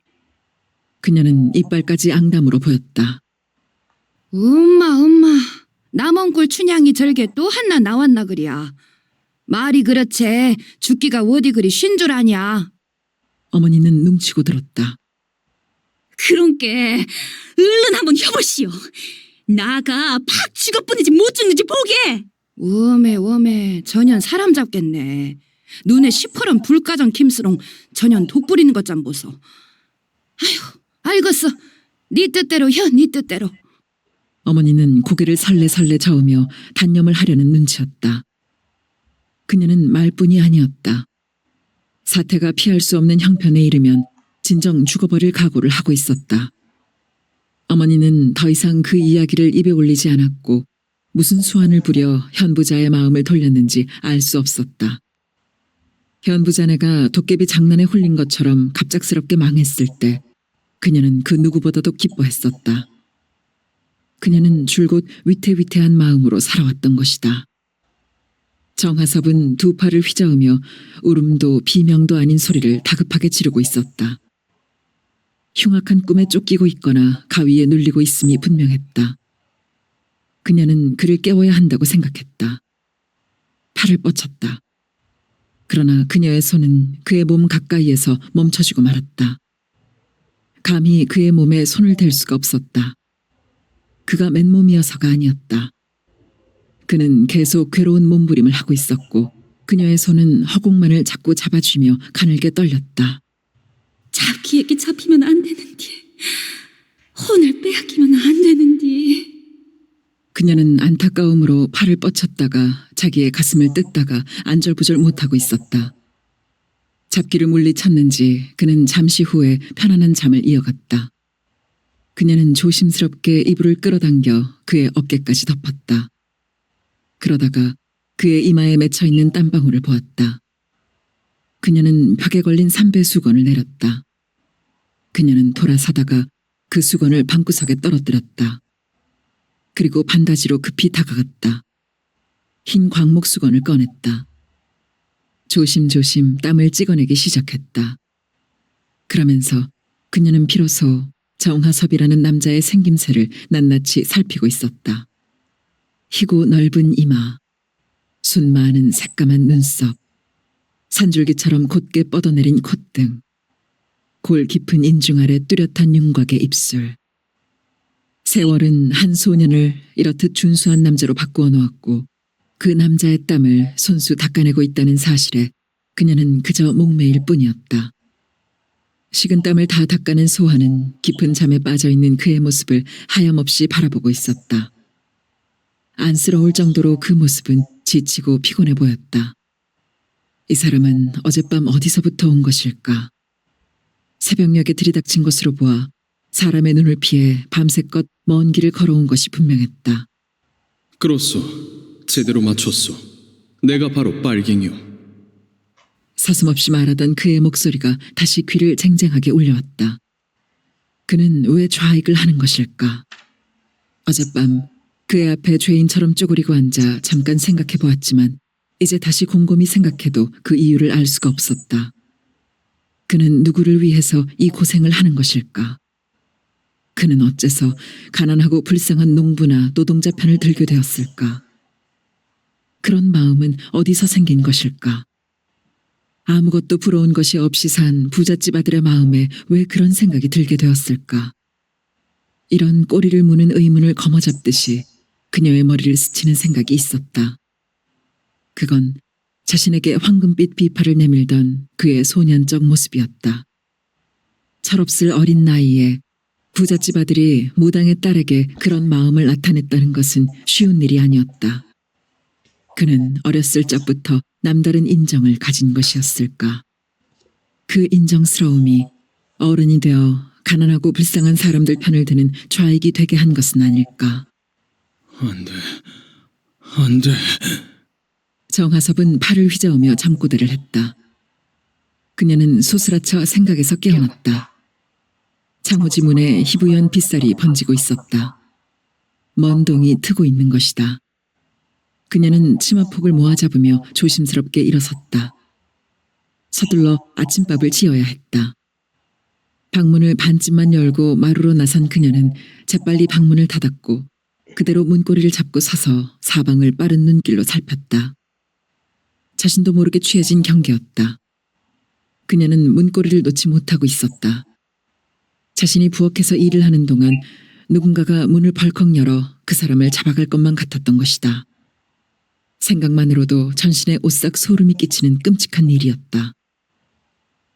그녀는 이빨까지 앙담으로 보였다. 엄마. 남원골 춘향이 절개 또 한나 나왔나 그리야. 말이 그렇지 죽기가 어디 그리 쉰 줄 아냐. 어머니는 뭉치고 들었다. 그런께 얼른 한번 해보시오. 나가 팍 죽어뿐이지 못 죽는지 보게. 웜에 전현 사람 잡겠네. 눈에 시퍼런 불가정 김스롱 전현 독 부리는 것 좀 보소. 아휴 알겠어. 네 뜻대로 네 뜻대로. 어머니는 고개를 설레설레 저으며 단념을 하려는 눈치였다. 그녀는 말뿐이 아니었다. 사태가 피할 수 없는 형편에 이르면 진정 죽어버릴 각오를 하고 있었다. 어머니는 더 이상 그 이야기를 입에 올리지 않았고 무슨 수완을 부려 현부자의 마음을 돌렸는지 알 수 없었다. 현부자네가 도깨비 장난에 홀린 것처럼 갑작스럽게 망했을 때 그녀는 그 누구보다도 기뻐했었다. 그녀는 줄곧 위태위태한 마음으로 살아왔던 것이다. 정하섭은 두 팔을 휘저으며 울음도 비명도 아닌 소리를 다급하게 지르고 있었다. 흉악한 꿈에 쫓기고 있거나 가위에 눌리고 있음이 분명했다. 그녀는 그를 깨워야 한다고 생각했다. 팔을 뻗쳤다. 그러나 그녀의 손은 그의 몸 가까이에서 멈춰지고 말았다. 감히 그의 몸에 손을 댈 수가 없었다. 그가 맨몸이어서가 아니었다. 그는 계속 괴로운 몸부림을 하고 있었고 그녀의 손은 허공만을 자꾸 잡아쥐며 가늘게 떨렸다. 잡기에게 잡히면 안 되는디. 혼을 빼앗기면 안 되는디. 그녀는 안타까움으로 팔을 뻗쳤다가 자기의 가슴을 뜯다가 안절부절 못하고 있었다. 잡기를 물리쳤는지 그는 잠시 후에 편안한 잠을 이어갔다. 그녀는 조심스럽게 이불을 끌어당겨 그의 어깨까지 덮었다. 그러다가 그의 이마에 맺혀있는 땀방울을 보았다. 그녀는 벽에 걸린 삼배 수건을 내렸다. 그녀는 돌아서다가 그 수건을 방구석에 떨어뜨렸다. 그리고 반다지로 급히 다가갔다. 흰 광목 수건을 꺼냈다. 조심조심 땀을 찍어내기 시작했다. 그러면서 그녀는 비로소 정하섭이라는 남자의 생김새를 낱낱이 살피고 있었다. 희고 넓은 이마, 순 많은 새까만 눈썹, 산줄기처럼 곧게 뻗어내린 콧등, 골 깊은 인중 아래 뚜렷한 윤곽의 입술. 세월은 한 소년을 이렇듯 준수한 남자로 바꾸어 놓았고 그 남자의 땀을 손수 닦아내고 있다는 사실에 그녀는 그저 목매일 뿐이었다. 식은 땀을 다 닦아낸 소환은 깊은 잠에 빠져있는 그의 모습을 하염없이 바라보고 있었다. 안쓰러울 정도로 그 모습은 지치고 피곤해 보였다. 이 사람은 어젯밤 어디서부터 온 것일까? 새벽녘에 들이닥친 것으로 보아 사람의 눈을 피해 밤새껏 먼 길을 걸어온 것이 분명했다. 그렇소. 제대로 맞췄소. 내가 바로 빨갱이요. 서슴없이 말하던 그의 목소리가 다시 귀를 쟁쟁하게 울려왔다. 그는 왜 좌익을 하는 것일까? 어젯밤 그의 앞에 죄인처럼 쪼그리고 앉아 잠깐 생각해 보았지만 이제 다시 곰곰이 생각해도 그 이유를 알 수가 없었다. 그는 누구를 위해서 이 고생을 하는 것일까? 그는 어째서 가난하고 불쌍한 농부나 노동자 편을 들게 되었을까? 그런 마음은 어디서 생긴 것일까? 아무것도 부러운 것이 없이 산 부잣집 아들의 마음에 왜 그런 생각이 들게 되었을까? 이런 꼬리를 무는 의문을 거머잡듯이 그녀의 머리를 스치는 생각이 있었다. 그건 자신에게 황금빛 비파를 내밀던 그의 소년적 모습이었다. 철없을 어린 나이에 부잣집 아들이 무당의 딸에게 그런 마음을 나타냈다는 것은 쉬운 일이 아니었다. 그는 어렸을 적부터 남다른 인정을 가진 것이었을까? 그 인정스러움이 어른이 되어 가난하고 불쌍한 사람들 편을 드는 좌익이 되게 한 것은 아닐까? 안 돼. 안 돼. 정하섭은 팔을 휘저으며 잠꼬대를 했다. 그녀는 소스라쳐 생각에서 깨어났다. 창호지 문에 희부연 빗살이 번지고 있었다. 먼 동이 트고 있는 것이다. 그녀는 치마폭을 모아잡으며 조심스럽게 일어섰다. 서둘러 아침밥을 지어야 했다. 방문을 반쯤만 열고 마루로 나선 그녀는 재빨리 방문을 닫았고 그대로 문고리를 잡고 서서 사방을 빠른 눈길로 살폈다. 자신도 모르게 취해진 경계였다. 그녀는 문고리를 놓지 못하고 있었다. 자신이 부엌에서 일을 하는 동안 누군가가 문을 벌컥 열어 그 사람을 잡아갈 것만 같았던 것이다. 생각만으로도 전신에 오싹 소름이 끼치는 끔찍한 일이었다.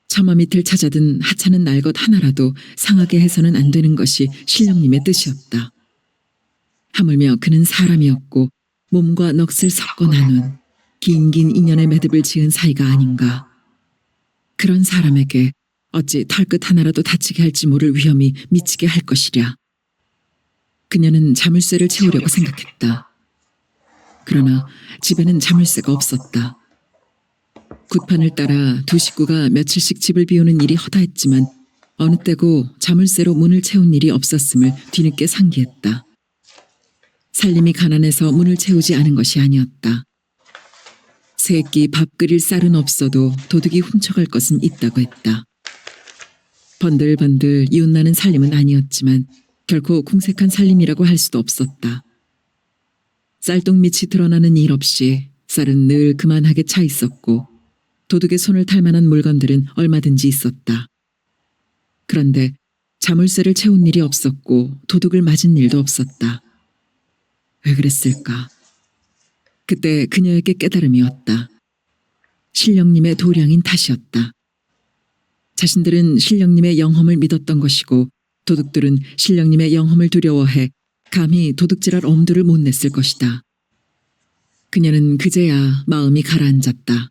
처마 밑을 찾아든 하찮은 날것 하나라도 상하게 해서는 안 되는 것이 신령님의 뜻이었다. 하물며 그는 사람이었고 몸과 넋을 섞어 나눈 긴긴 인연의 매듭을 지은 사이가 아닌가. 그런 사람에게 어찌 털끝 하나라도 다치게 할지 모를 위험이 미치게 할 것이랴. 그녀는 자물쇠를 채우려고 생각했다. 그러나 집에는 자물쇠가 없었다. 굿판을 따라 두 식구가 며칠씩 집을 비우는 일이 허다했지만 어느 때고 자물쇠로 문을 채운 일이 없었음을 뒤늦게 상기했다. 살림이 가난해서 문을 채우지 않은 것이 아니었다. 세 끼 밥 끓일 쌀은 없어도 도둑이 훔쳐갈 것은 있다고 했다. 번들번들 이웃나는 살림은 아니었지만 결코 궁색한 살림이라고 할 수도 없었다. 쌀독밑이 드러나는 일 없이 쌀은 늘 그만하게 차 있었고 도둑의 손을 탈 만한 물건들은 얼마든지 있었다. 그런데 자물쇠를 채운 일이 없었고 도둑을 맞은 일도 없었다. 왜 그랬을까? 그때 그녀에게 깨달음이 왔다. 신령님의 도량인 탓이었다. 자신들은 신령님의 영험을 믿었던 것이고 도둑들은 신령님의 영험을 두려워해 감히 도둑질할 엄두를 못 냈을 것이다. 그녀는 그제야 마음이 가라앉았다.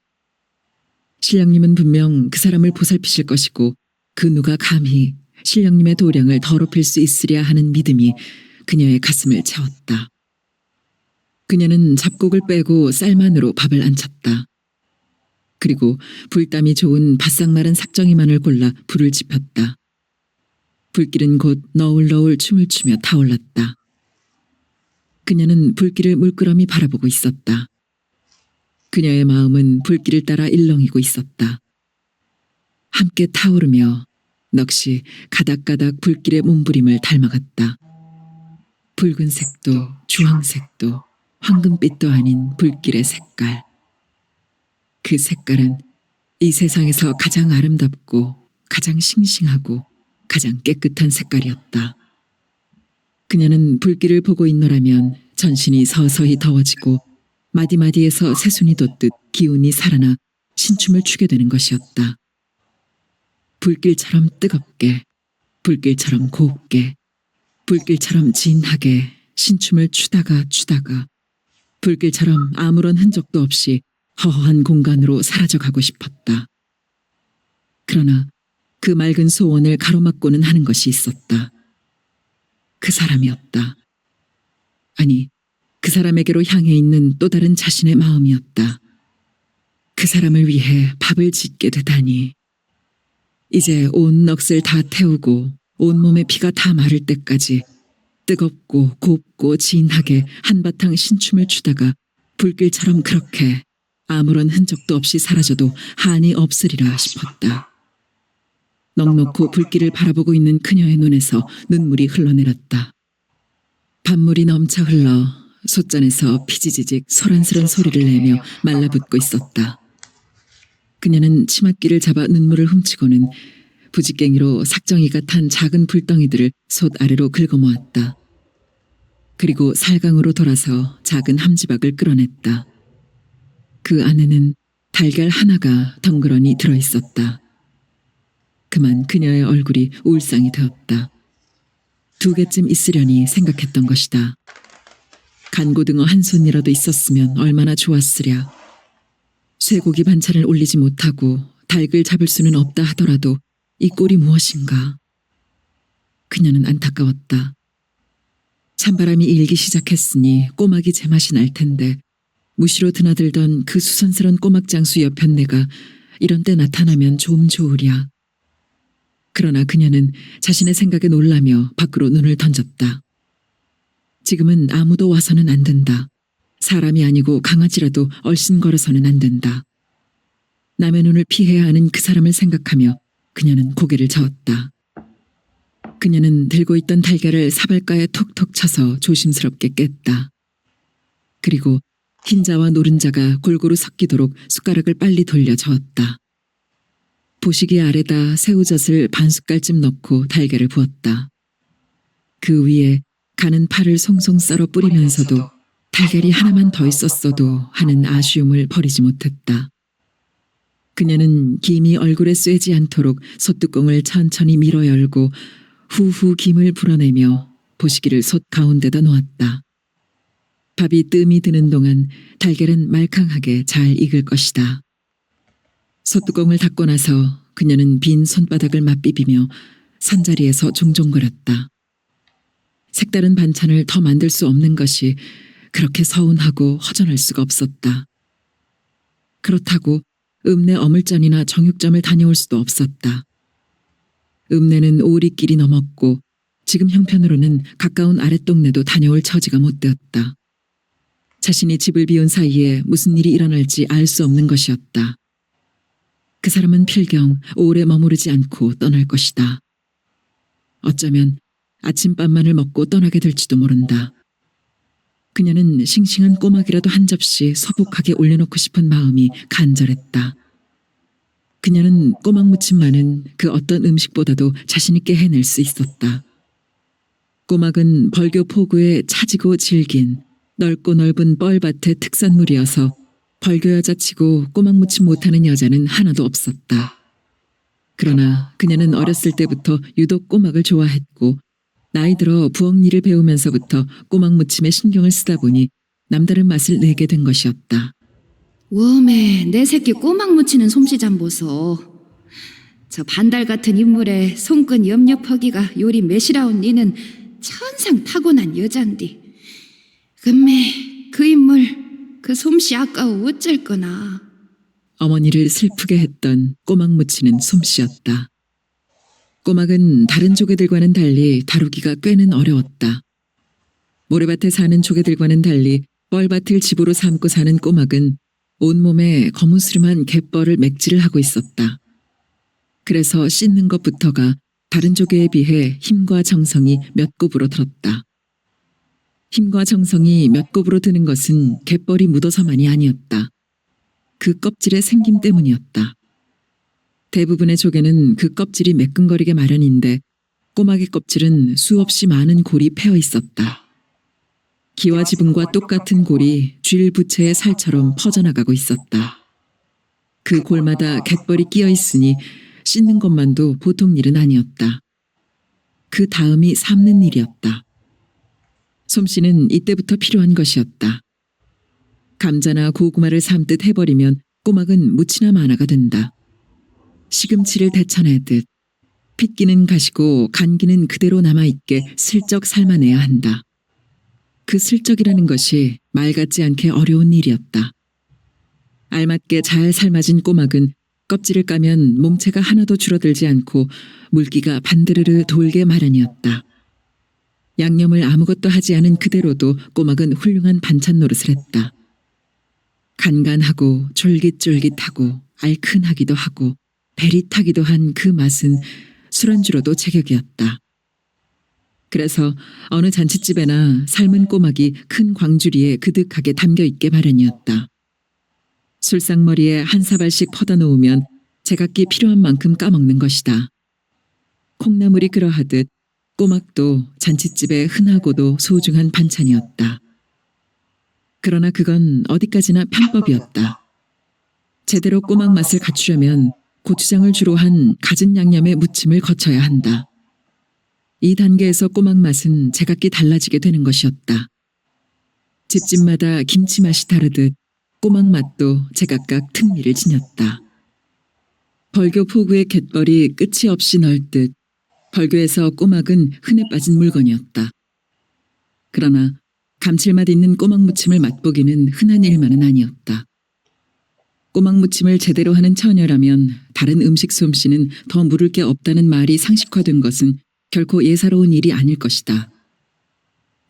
신령님은 분명 그 사람을 보살피실 것이고 그 누가 감히 신령님의 도량을 더럽힐 수 있으랴 하는 믿음이 그녀의 가슴을 채웠다. 그녀는 잡곡을 빼고 쌀만으로 밥을 안 찼다. 그리고 불담이 좋은 바싹 마른 삭정이만을 골라 불을 지폈다. 불길은 곧 너울너울 춤을 추며 타올랐다. 그녀는 불길을 물끄러미 바라보고 있었다. 그녀의 마음은 불길을 따라 일렁이고 있었다. 함께 타오르며 넋이 가닥가닥 불길의 몸부림을 닮아갔다. 붉은색도 주황색도 황금빛도 아닌 불길의 색깔. 그 색깔은 이 세상에서 가장 아름답고 가장 싱싱하고 가장 깨끗한 색깔이었다. 그녀는 불길을 보고 있노라면 전신이 서서히 더워지고 마디마디에서 새순이 돋듯 기운이 살아나 신춤을 추게 되는 것이었다. 불길처럼 뜨겁게, 불길처럼 곱게, 불길처럼 진하게 신춤을 추다가 불길처럼 아무런 흔적도 없이 허허한 공간으로 사라져가고 싶었다. 그러나 그 맑은 소원을 가로막고는 하는 것이 있었다. 그 사람이었다. 아니, 그 사람에게로 향해 있는 또 다른 자신의 마음이었다. 그 사람을 위해 밥을 짓게 되다니. 이제 온 넋을 다 태우고 온몸의 피가 다 마를 때까지 뜨겁고 곱고 진하게 한바탕 신춤을 추다가 불길처럼 그렇게 아무런 흔적도 없이 사라져도 한이 없으리라 싶었다. 넋놓고 불길을 바라보고 있는 그녀의 눈에서 눈물이 흘러내렸다. 밤물이 넘쳐 흘러 솥잔에서 피지지직 소란스런 소리를 내며 말라붙고 있었다. 그녀는 치맛귀를 잡아 눈물을 훔치고는 부지깽이로 삭정이가 탄 작은 불덩이들을 솥 아래로 긁어모았다. 그리고 살강으로 돌아서 작은 함지박을 끌어냈다. 그 안에는 달걀 하나가 덩그러니 들어있었다. 그만 그녀의 얼굴이 울상이 되었다. 2개쯤 있으려니 생각했던 것이다. 간고등어 한 손이라도 있었으면 얼마나 좋았으랴. 쇠고기 반찬을 올리지 못하고 닭을 잡을 수는 없다 하더라도 이 꼴이 무엇인가. 그녀는 안타까웠다. 찬바람이 일기 시작했으니 꼬막이 제맛이 날 텐데 무시로 드나들던 그 수선스런 꼬막 장수 옆편 내가 이런 때 나타나면 좀 좋으랴. 그러나 그녀는 자신의 생각에 놀라며 밖으로 눈을 던졌다. 지금은 아무도 와서는 안 된다. 사람이 아니고 강아지라도 얼씬걸어서는 안 된다. 남의 눈을 피해야 하는 그 사람을 생각하며 그녀는 고개를 저었다. 그녀는 들고 있던 달걀을 사발가에 톡톡 쳐서 조심스럽게 깼다. 그리고 흰자와 노른자가 골고루 섞이도록 숟가락을 빨리 돌려 저었다. 보시기 아래다 새우젓을 반 숟갈쯤 넣고 달걀을 부었다. 그 위에 가는 파를 송송 썰어 뿌리면서도 달걀이 하나만 더 있었어도 하는 아쉬움을 버리지 못했다. 그녀는 김이 얼굴에 쐬지 않도록 솥뚜껑을 천천히 밀어 열고 후후 김을 불어내며 보시기를 솥 가운데다 놓았다. 밥이 뜸이 드는 동안 달걀은 말캉하게 잘 익을 것이다. 솥뚜껑을 닫고 나서 그녀는 빈 손바닥을 맞비비며 산자리에서 종종거렸다. 색다른 반찬을 더 만들 수 없는 것이 그렇게 서운하고 허전할 수가 없었다. 그렇다고 읍내 어물전이나 정육점을 다녀올 수도 없었다. 읍내는 오리길이 넘었고 지금 형편으로는 가까운 아랫동네도 다녀올 처지가 못 되었다. 자신이 집을 비운 사이에 무슨 일이 일어날지 알 수 없는 것이었다. 그 사람은 필경 오래 머무르지 않고 떠날 것이다. 어쩌면 아침밥만을 먹고 떠나게 될지도 모른다. 그녀는 싱싱한 꼬막이라도 한 접시 소복하게 올려놓고 싶은 마음이 간절했다. 그녀는 꼬막 무침만은 그 어떤 음식보다도 자신있게 해낼 수 있었다. 꼬막은 벌교 포구에 차지고 질긴 넓고 넓은 뻘밭의 특산물이어서 벌교 여자치고 꼬막 무침 못하는 여자는 하나도 없었다. 그러나 그녀는 어렸을 때부터 유독 꼬막을 좋아했고 나이 들어 부엌 일을 배우면서부터 꼬막 무침에 신경을 쓰다 보니 남다른 맛을 내게 된 것이었다. 웜에 내 새끼 꼬막 무치는 솜씨 좀 보소. 저 반달 같은 인물에 손끈 염려퍼기가 요리 매시라온 니는 천상 타고난 여잔디. 금매 그 인물 그 솜씨 아까워 어쩔 거나. 어머니를 슬프게 했던 꼬막 무치는 솜씨였다. 꼬막은 다른 조개들과는 달리 다루기가 꽤는 어려웠다. 모래밭에 사는 조개들과는 달리 뻘밭을 집으로 삼고 사는 꼬막은 온몸에 거무스름한 갯벌을 맥질을 하고 있었다. 그래서 씻는 것부터가 다른 조개에 비해 힘과 정성이 몇 곱으로 들었다. 힘과 정성이 몇 곱으로 드는 것은 갯벌이 묻어서만이 아니었다. 그 껍질의 생김 때문이었다. 대부분의 조개는 그 껍질이 매끈거리게 마련인데 꼬막의 껍질은 수없이 많은 골이 패어 있었다. 기와 지붕과 똑같은 골이 쥘 부채의 살처럼 퍼져나가고 있었다. 그 골마다 갯벌이 끼어 있으니 씻는 것만도 보통 일은 아니었다. 그 다음이 삶는 일이었다. 솜씨는 이때부터 필요한 것이었다. 감자나 고구마를 삶듯 해버리면 꼬막은 무치나 마나가 된다. 시금치를 데쳐내듯 핏기는 가시고 간기는 그대로 남아있게 슬쩍 삶아내야 한다. 그 슬쩍이라는 것이 말 같지 않게 어려운 일이었다. 알맞게 잘 삶아진 꼬막은 껍질을 까면 몸체가 하나도 줄어들지 않고 물기가 반드르르 돌게 마련이었다. 양념을 아무것도 하지 않은 그대로도 꼬막은 훌륭한 반찬 노릇을 했다. 간간하고 쫄깃쫄깃하고 알큰하기도 하고 베릿하기도 한 그 맛은 술안주로도 제격이었다. 그래서 어느 잔칫집에나 삶은 꼬막이 큰 광주리에 그득하게 담겨있게 마련이었다. 술상머리에 한 사발씩 퍼다 놓으면 제각기 필요한 만큼 까먹는 것이다. 콩나물이 그러하듯 꼬막도 잔칫집의 흔하고도 소중한 반찬이었다. 그러나 그건 어디까지나 편법이었다. 제대로 꼬막 맛을 갖추려면 고추장을 주로 한 갖은 양념의 무침을 거쳐야 한다. 이 단계에서 꼬막 맛은 제각기 달라지게 되는 것이었다. 집집마다 김치 맛이 다르듯 꼬막 맛도 제각각 특미를 지녔다. 벌교 포구의 갯벌이 끝이 없이 넓듯 벌교에서 꼬막은 흔해 빠진 물건이었다. 그러나 감칠맛 있는 꼬막 무침을 맛보기는 흔한 일만은 아니었다. 꼬막 무침을 제대로 하는 처녀라면 다른 음식 솜씨는 더 물을 게 없다는 말이 상식화된 것은 결코 예사로운 일이 아닐 것이다.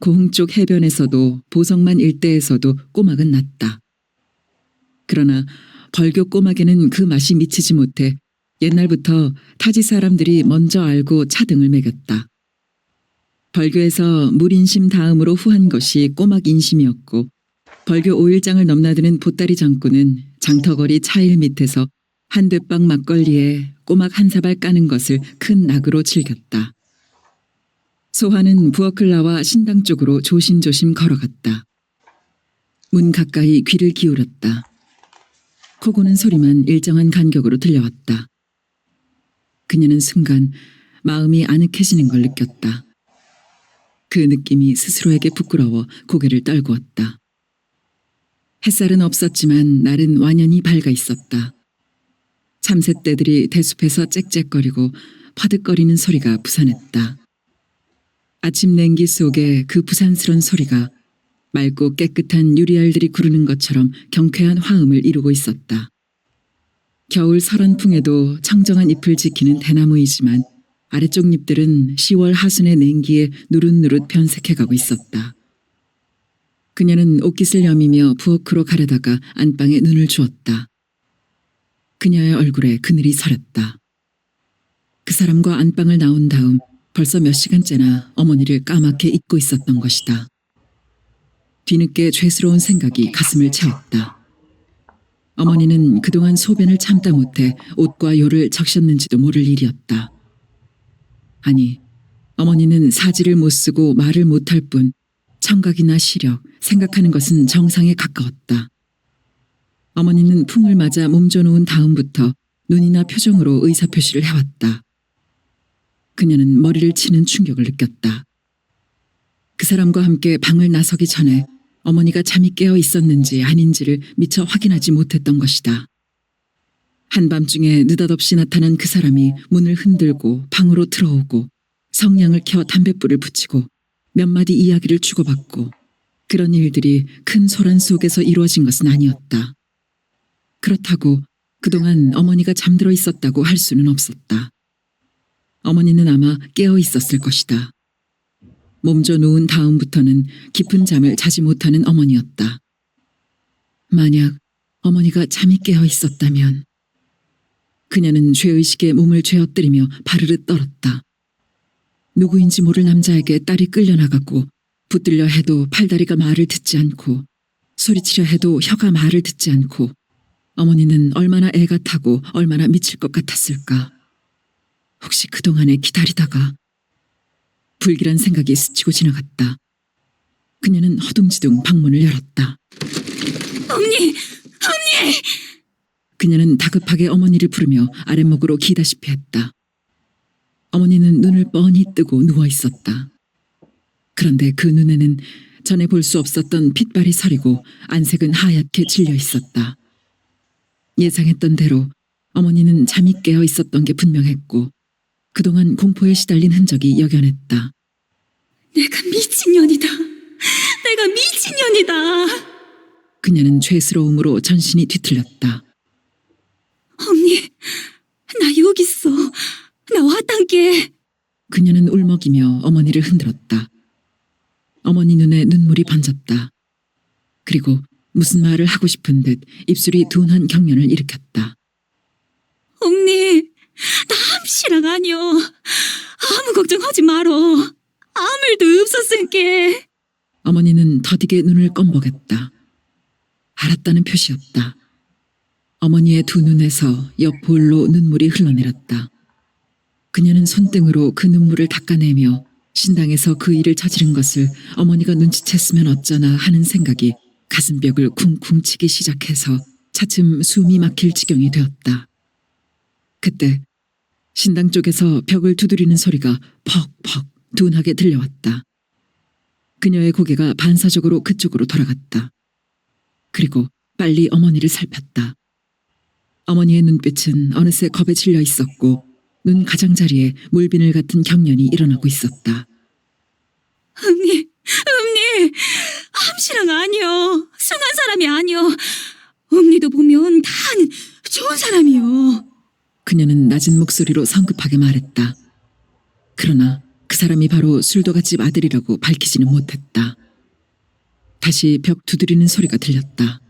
고흥 쪽 해변에서도 보성만 일대에서도 꼬막은 났다. 그러나 벌교 꼬막에는 그 맛이 미치지 못해 옛날부터 타지 사람들이 먼저 알고 차등을 매겼다. 벌교에서 물인심 다음으로 후한 것이 꼬막 인심이었고 벌교 5일장을 넘나드는 보따리 장군은 장터거리 차일 밑에서 한 대빵 막걸리에 꼬막 한 사발 까는 것을 큰 낙으로 즐겼다. 소환은 부엌을 나와 신당 쪽으로 조심조심 걸어갔다. 문 가까이 귀를 기울였다. 코 고는 소리만 일정한 간격으로 들려왔다. 그녀는 순간 마음이 아늑해지는 걸 느꼈다. 그 느낌이 스스로에게 부끄러워 고개를 떨구었다. 햇살은 없었지만 날은 완연히 밝아 있었다. 참새떼들이 대숲에서 짹짹거리고 퍼득거리는 소리가 부산했다. 아침 냉기 속에 그 부산스런 소리가 맑고 깨끗한 유리알들이 구르는 것처럼 경쾌한 화음을 이루고 있었다. 겨울 설원풍에도 청정한 잎을 지키는 대나무이지만 아래쪽 잎들은 10월 하순의 냉기에 누릇누릇 변색해가고 있었다. 그녀는 옷깃을 여미며 부엌으로 가려다가 안방에 눈을 주었다. 그녀의 얼굴에 그늘이 서렸다. 그 사람과 안방을 나온 다음 벌써 몇 시간째나 어머니를 까맣게 잊고 있었던 것이다. 뒤늦게 죄스러운 생각이 가슴을 채웠다. 어머니는 그동안 소변을 참다 못해 옷과 요를 적셨는지도 모를 일이었다. 아니, 어머니는 사지를 못 쓰고 말을 못할 뿐 청각이나 시력, 생각하는 것은 정상에 가까웠다. 어머니는 풍을 맞아 몸져놓은 다음부터 눈이나 표정으로 의사표시를 해왔다. 그녀는 머리를 치는 충격을 느꼈다. 그 사람과 함께 방을 나서기 전에 어머니가 잠이 깨어 있었는지 아닌지를 미처 확인하지 못했던 것이다. 한밤중에 느닷없이 나타난 그 사람이 문을 흔들고 방으로 들어오고 성냥을 켜 담뱃불을 붙이고 몇 마디 이야기를 주고받고 그런 일들이 큰 소란 속에서 이루어진 것은 아니었다. 그렇다고 그동안 어머니가 잠들어 있었다고 할 수는 없었다. 어머니는 아마 깨어 있었을 것이다. 몸져 누운 다음부터는 깊은 잠을 자지 못하는 어머니였다. 만약 어머니가 잠이 깨어 있었다면 그녀는 죄의식에 몸을 죄어뜨리며 바르르 떨었다. 누구인지 모를 남자에게 딸이 끌려나갔고 붙들려 해도 팔다리가 말을 듣지 않고 소리치려 해도 혀가 말을 듣지 않고 어머니는 얼마나 애가 타고 얼마나 미칠 것 같았을까. 혹시 그동안에 기다리다가 불길한 생각이 스치고 지나갔다. 그녀는 허둥지둥 방문을 열었다. 언니! 그녀는 다급하게 어머니를 부르며 아랫목으로 기다시피 했다. 어머니는 눈을 뻔히 뜨고 누워 있었다. 그런데 그 눈에는 전에 볼 수 없었던 핏발이 서리고 안색은 하얗게 질려 있었다. 예상했던 대로 어머니는 잠이 깨어 있었던 게 분명했고 그동안 공포에 시달린 흔적이 역연했다. 내가 미친년이다. 그녀는 죄스러움으로 전신이 뒤틀렸다. 언니, 나 여기 있어. 나 왔단께. 그녀는 울먹이며 어머니를 흔들었다. 어머니 눈에 눈물이 번졌다. 그리고 무슨 말을 하고 싶은 듯 입술이 둔한 경련을 일으켰다. 언니, 나 암시랑 아니여. 아무 걱정하지 말어. 아무 일도 없었으니께. 어머니는 더디게 눈을 껌벅였다. 알았다는 표시였다. 어머니의 두 눈에서 옆볼로 눈물이 흘러내렸다. 그녀는 손등으로 그 눈물을 닦아내며 신당에서 그 일을 저지른 것을 어머니가 눈치챘으면 어쩌나 하는 생각이 가슴벽을 쿵쿵 치기 시작해서 차츰 숨이 막힐 지경이 되었다. 그때 신당 쪽에서 벽을 두드리는 소리가 퍽퍽 둔하게 들려왔다. 그녀의 고개가 반사적으로 그쪽으로 돌아갔다. 그리고 빨리 어머니를 살폈다. 어머니의 눈빛은 어느새 겁에 질려 있었고 눈 가장자리에 물비늘 같은 경련이 일어나고 있었다. 언니, 암시랑 아니여. 순한 사람이 아니여. 언니도 보면 다 아는 좋은 사람이여. 그녀는 낮은 목소리로 성급하게 말했다. 그러나 그 사람이 바로 술도가집 아들이라고 밝히지는 못했다. 다시 벽 두드리는 소리가 들렸다.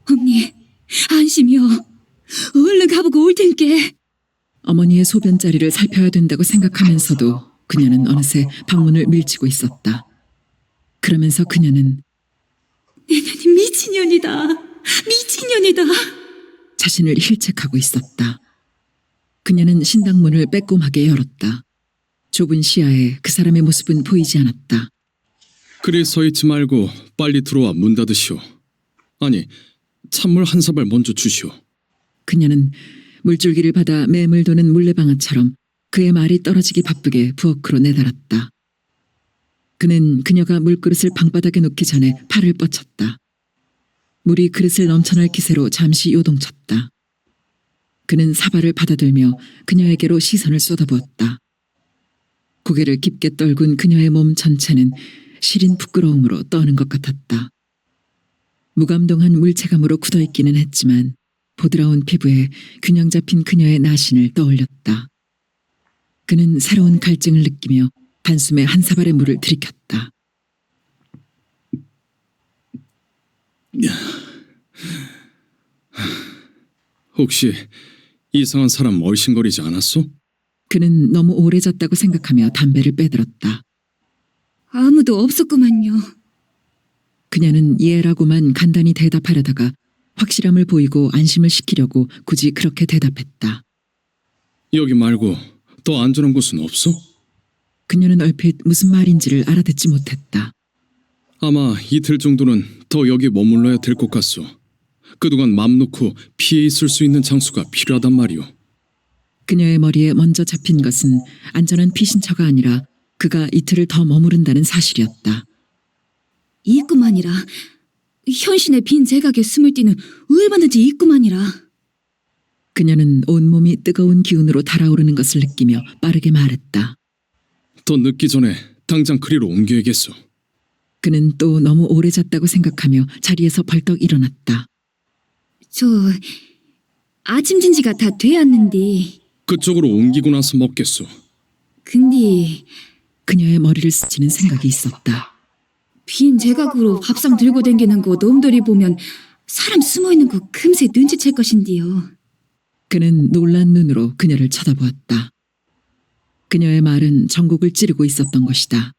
언니, 안심이여. 얼른 가보고 올 텐께. 어머니의 소변자리를 살펴야 된다고 생각하면서도 그녀는 어느새 방문을 밀치고 있었다. 그러면서 그녀는 내 년이 미친년이다. 자신을 힐책하고 있었다. 그녀는 신당문을 빼꼼하게 열었다. 좁은 시야에 그 사람의 모습은 보이지 않았다. 그리 서 있지 말고 빨리 들어와 문 닫으시오. 아니, 찬물 한 사발 먼저 주시오. 그녀는 물줄기를 받아 매물 도는 물레방아처럼 그의 말이 떨어지기 바쁘게 부엌으로 내달았다. 그는 그녀가 물그릇을 방바닥에 놓기 전에 팔을 뻗쳤다. 물이 그릇을 넘쳐날 기세로 잠시 요동쳤다. 그는 사발을 받아들며 그녀에게로 시선을 쏟아부었다. 고개를 깊게 떨군 그녀의 몸 전체는 시린 부끄러움으로 떠는 것 같았다. 무감동한 물체감으로 굳어있기는 했지만 보드라운 피부에 균형 잡힌 그녀의 나신을 떠올렸다. 그는 새로운 갈증을 느끼며 단숨에 한 사발의 물을 들이켰다. 혹시 이상한 사람 얼씬거리지 않았어? 그는 너무 오래 잤다고 생각하며 담배를 빼들었다. 아무도 없었구만요. 그녀는 예라고만 간단히 대답하려다가 확실함을 보이고 안심을 시키려고 굳이 그렇게 대답했다. 여기 말고 더 안전한 곳은 없어? 그녀는 얼핏 무슨 말인지를 알아듣지 못했다. 아마 이틀 정도는 더 여기 머물러야 될 것 같소. 그동안 맘 놓고 피해 있을 수 있는 장소가 필요하단 말이오. 그녀의 머리에 먼저 잡힌 것은 안전한 피신처가 아니라 그가 이틀을 더 머무른다는 사실이었다. 있구만이라. 현신의 빈 제각에 숨을 뛰는 얼마든지 있구만이라. 그녀는 온몸이 뜨거운 기운으로 달아오르는 것을 느끼며 빠르게 말했다. 더 늦기 전에 당장 그리로 옮겨야겠소. 그는 또 너무 오래 잤다고 생각하며 자리에서 벌떡 일어났다. 저 아침 진지가 다 되었는데 그쪽으로 옮기고 나서 먹겠소. 근데 그녀의 머리를 스치는 생각이 있었다. 빈 제각으로 밥상 들고 댕기는 거 놈들이 보면 사람 숨어있는 거 금세 눈치챌 것인데요. 그는 놀란 눈으로 그녀를 쳐다보았다. 그녀의 말은 전곡을 찌르고 있었던 것이다.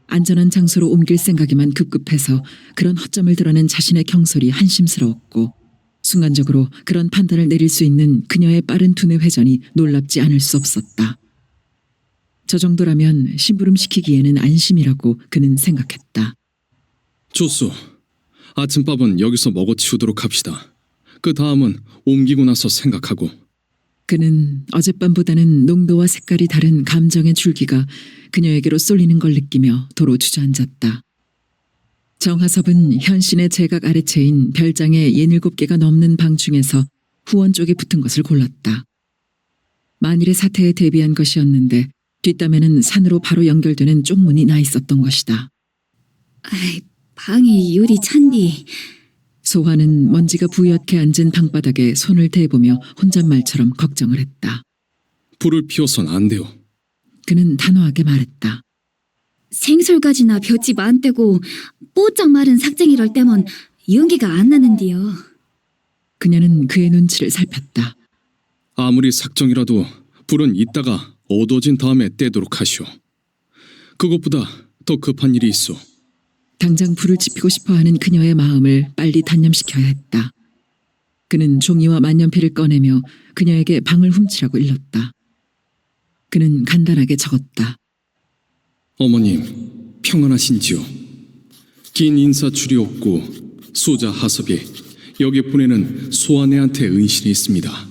안전한 장소로 옮길 생각에만 급급해서 그런 허점을 드러낸 자신의 경솔이 한심스러웠고 순간적으로 그런 판단을 내릴 수 있는 그녀의 빠른 두뇌 회전이 놀랍지 않을 수 없었다. 저 정도라면 심부름시키기에는 안심이라고 그는 생각했다. 좋소. 아침밥은 여기서 먹어치우도록 합시다. 그 다음은 옮기고 나서 생각하고. 그는 어젯밤보다는 농도와 색깔이 다른 감정의 줄기가 그녀에게로 쏠리는 걸 느끼며 도로 주저앉았다. 정하섭은 현신의 제각 아래채인 별장의 67개가 넘는 방 중에서 후원 쪽에 붙은 것을 골랐다. 만일의 사태에 대비한 것이었는데 뒷담에는 산으로 바로 연결되는 쪽문이 나 있었던 것이다. 아이, 방이 요리 찬디. 소화는 먼지가 부옇게 앉은 방바닥에 손을 대보며 혼잣말처럼 걱정을 했다. 불을 피워선 안 돼요. 그는 단호하게 말했다. 생솔가지나 볏짚 안 떼고 뽀짝 마른 삭쟁이럴 때면 연기가 안 나는데요. 그녀는 그의 눈치를 살폈다. 아무리 삭정이라도 불은 이따가 어두워진 다음에 떼도록 하시오. 그것보다 더 급한 일이 있어. 당장 불을 지피고 싶어하는 그녀의 마음을 빨리 단념시켜야 했다. 그는 종이와 만년필을 꺼내며 그녀에게 방을 훔치라고 일렀다. 그는 간단하게 적었다. 어머님, 평안하신지요? 긴 인사줄이 없고 소자 하섭이 여기 보내는 소아내한테 은신이 있습니다.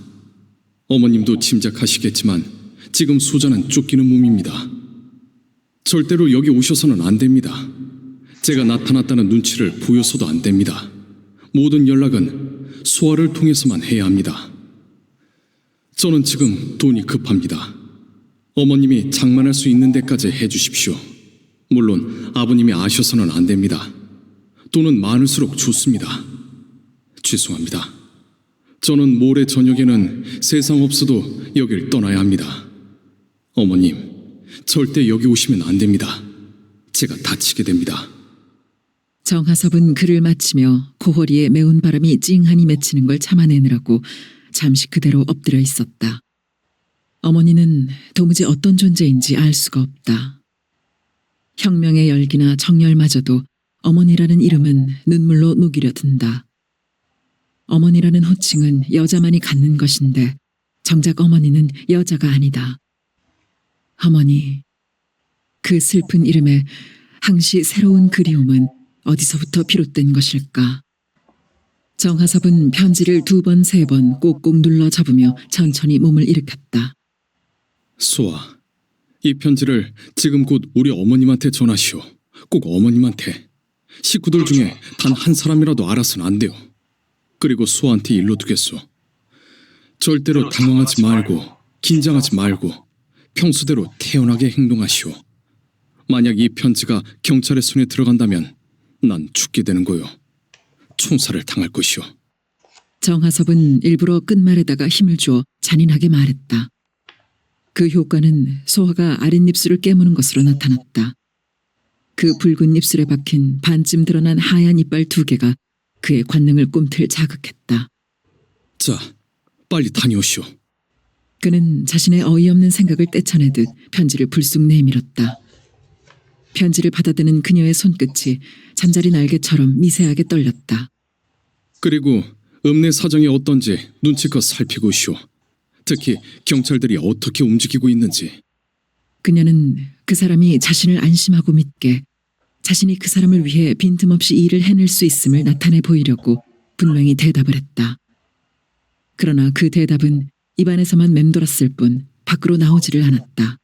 어머님도 짐작하시겠지만 지금 소자는 쫓기는 몸입니다. 절대로 여기 오셔서는 안 됩니다. 제가 나타났다는 눈치를 보여서도 안 됩니다. 모든 연락은 소아를 통해서만 해야 합니다. 저는 지금 돈이 급합니다. 어머님이 장만할 수 있는 데까지 해주십시오. 물론 아버님이 아셔서는 안 됩니다. 돈은 많을수록 좋습니다. 죄송합니다. 저는 모레 저녁에는 세상 없어도 여길 떠나야 합니다. 어머님, 절대 여기 오시면 안 됩니다. 제가 다치게 됩니다. 정하섭은 글을 마치며 코허리에 매운 바람이 찡하니 맺히는 걸 참아내느라고 잠시 그대로 엎드려 있었다. 어머니는 도무지 어떤 존재인지 알 수가 없다. 혁명의 열기나 정열마저도 어머니라는 이름은 눈물로 녹이려 든다. 어머니라는 호칭은 여자만이 갖는 것인데 정작 어머니는 여자가 아니다. 어머니, 그 슬픈 이름에 항시 새로운 그리움은 어디서부터 비롯된 것일까? 정하섭은 편지를 2번, 3번 꼭꼭 눌러 접으며 천천히 몸을 일으켰다. 소아, 이 편지를 지금 곧 우리 어머님한테 전하시오. 꼭 어머님한테. 식구들 중에 단 한 사람이라도 알아서는 안 돼요. 그리고 소아한테 일러두겠소. 절대로 당황하지 말고 긴장하지 말고 평소대로 태연하게 행동하시오. 만약 이 편지가 경찰의 손에 들어간다면 난 죽게 되는 거요. 총살을 당할 것이오. 정하섭은 일부러 끝말에다가 힘을 주어 잔인하게 말했다. 그 효과는 소화가 아랫입술을 깨무는 것으로 나타났다. 그 붉은 입술에 박힌 반쯤 드러난 하얀 이빨 2개가 그의 관능을 꿈틀 자극했다. 자, 빨리 다녀오시오. 그는 자신의 어이없는 생각을 떼쳐내듯 편지를 불쑥 내밀었다. 편지를 받아드는 그녀의 손끝이 잠자리 날개처럼 미세하게 떨렸다. 그리고 읍내 사정이 어떤지 눈치껏 살피고 오시오. 특히 경찰들이 어떻게 움직이고 있는지. 그녀는 그 사람이 자신을 안심하고 믿게 자신이 그 사람을 위해 빈틈없이 일을 해낼 수 있음을 나타내 보이려고 분명히 대답을 했다. 그러나 그 대답은 입안에서만 맴돌았을 뿐 밖으로 나오지를 않았다.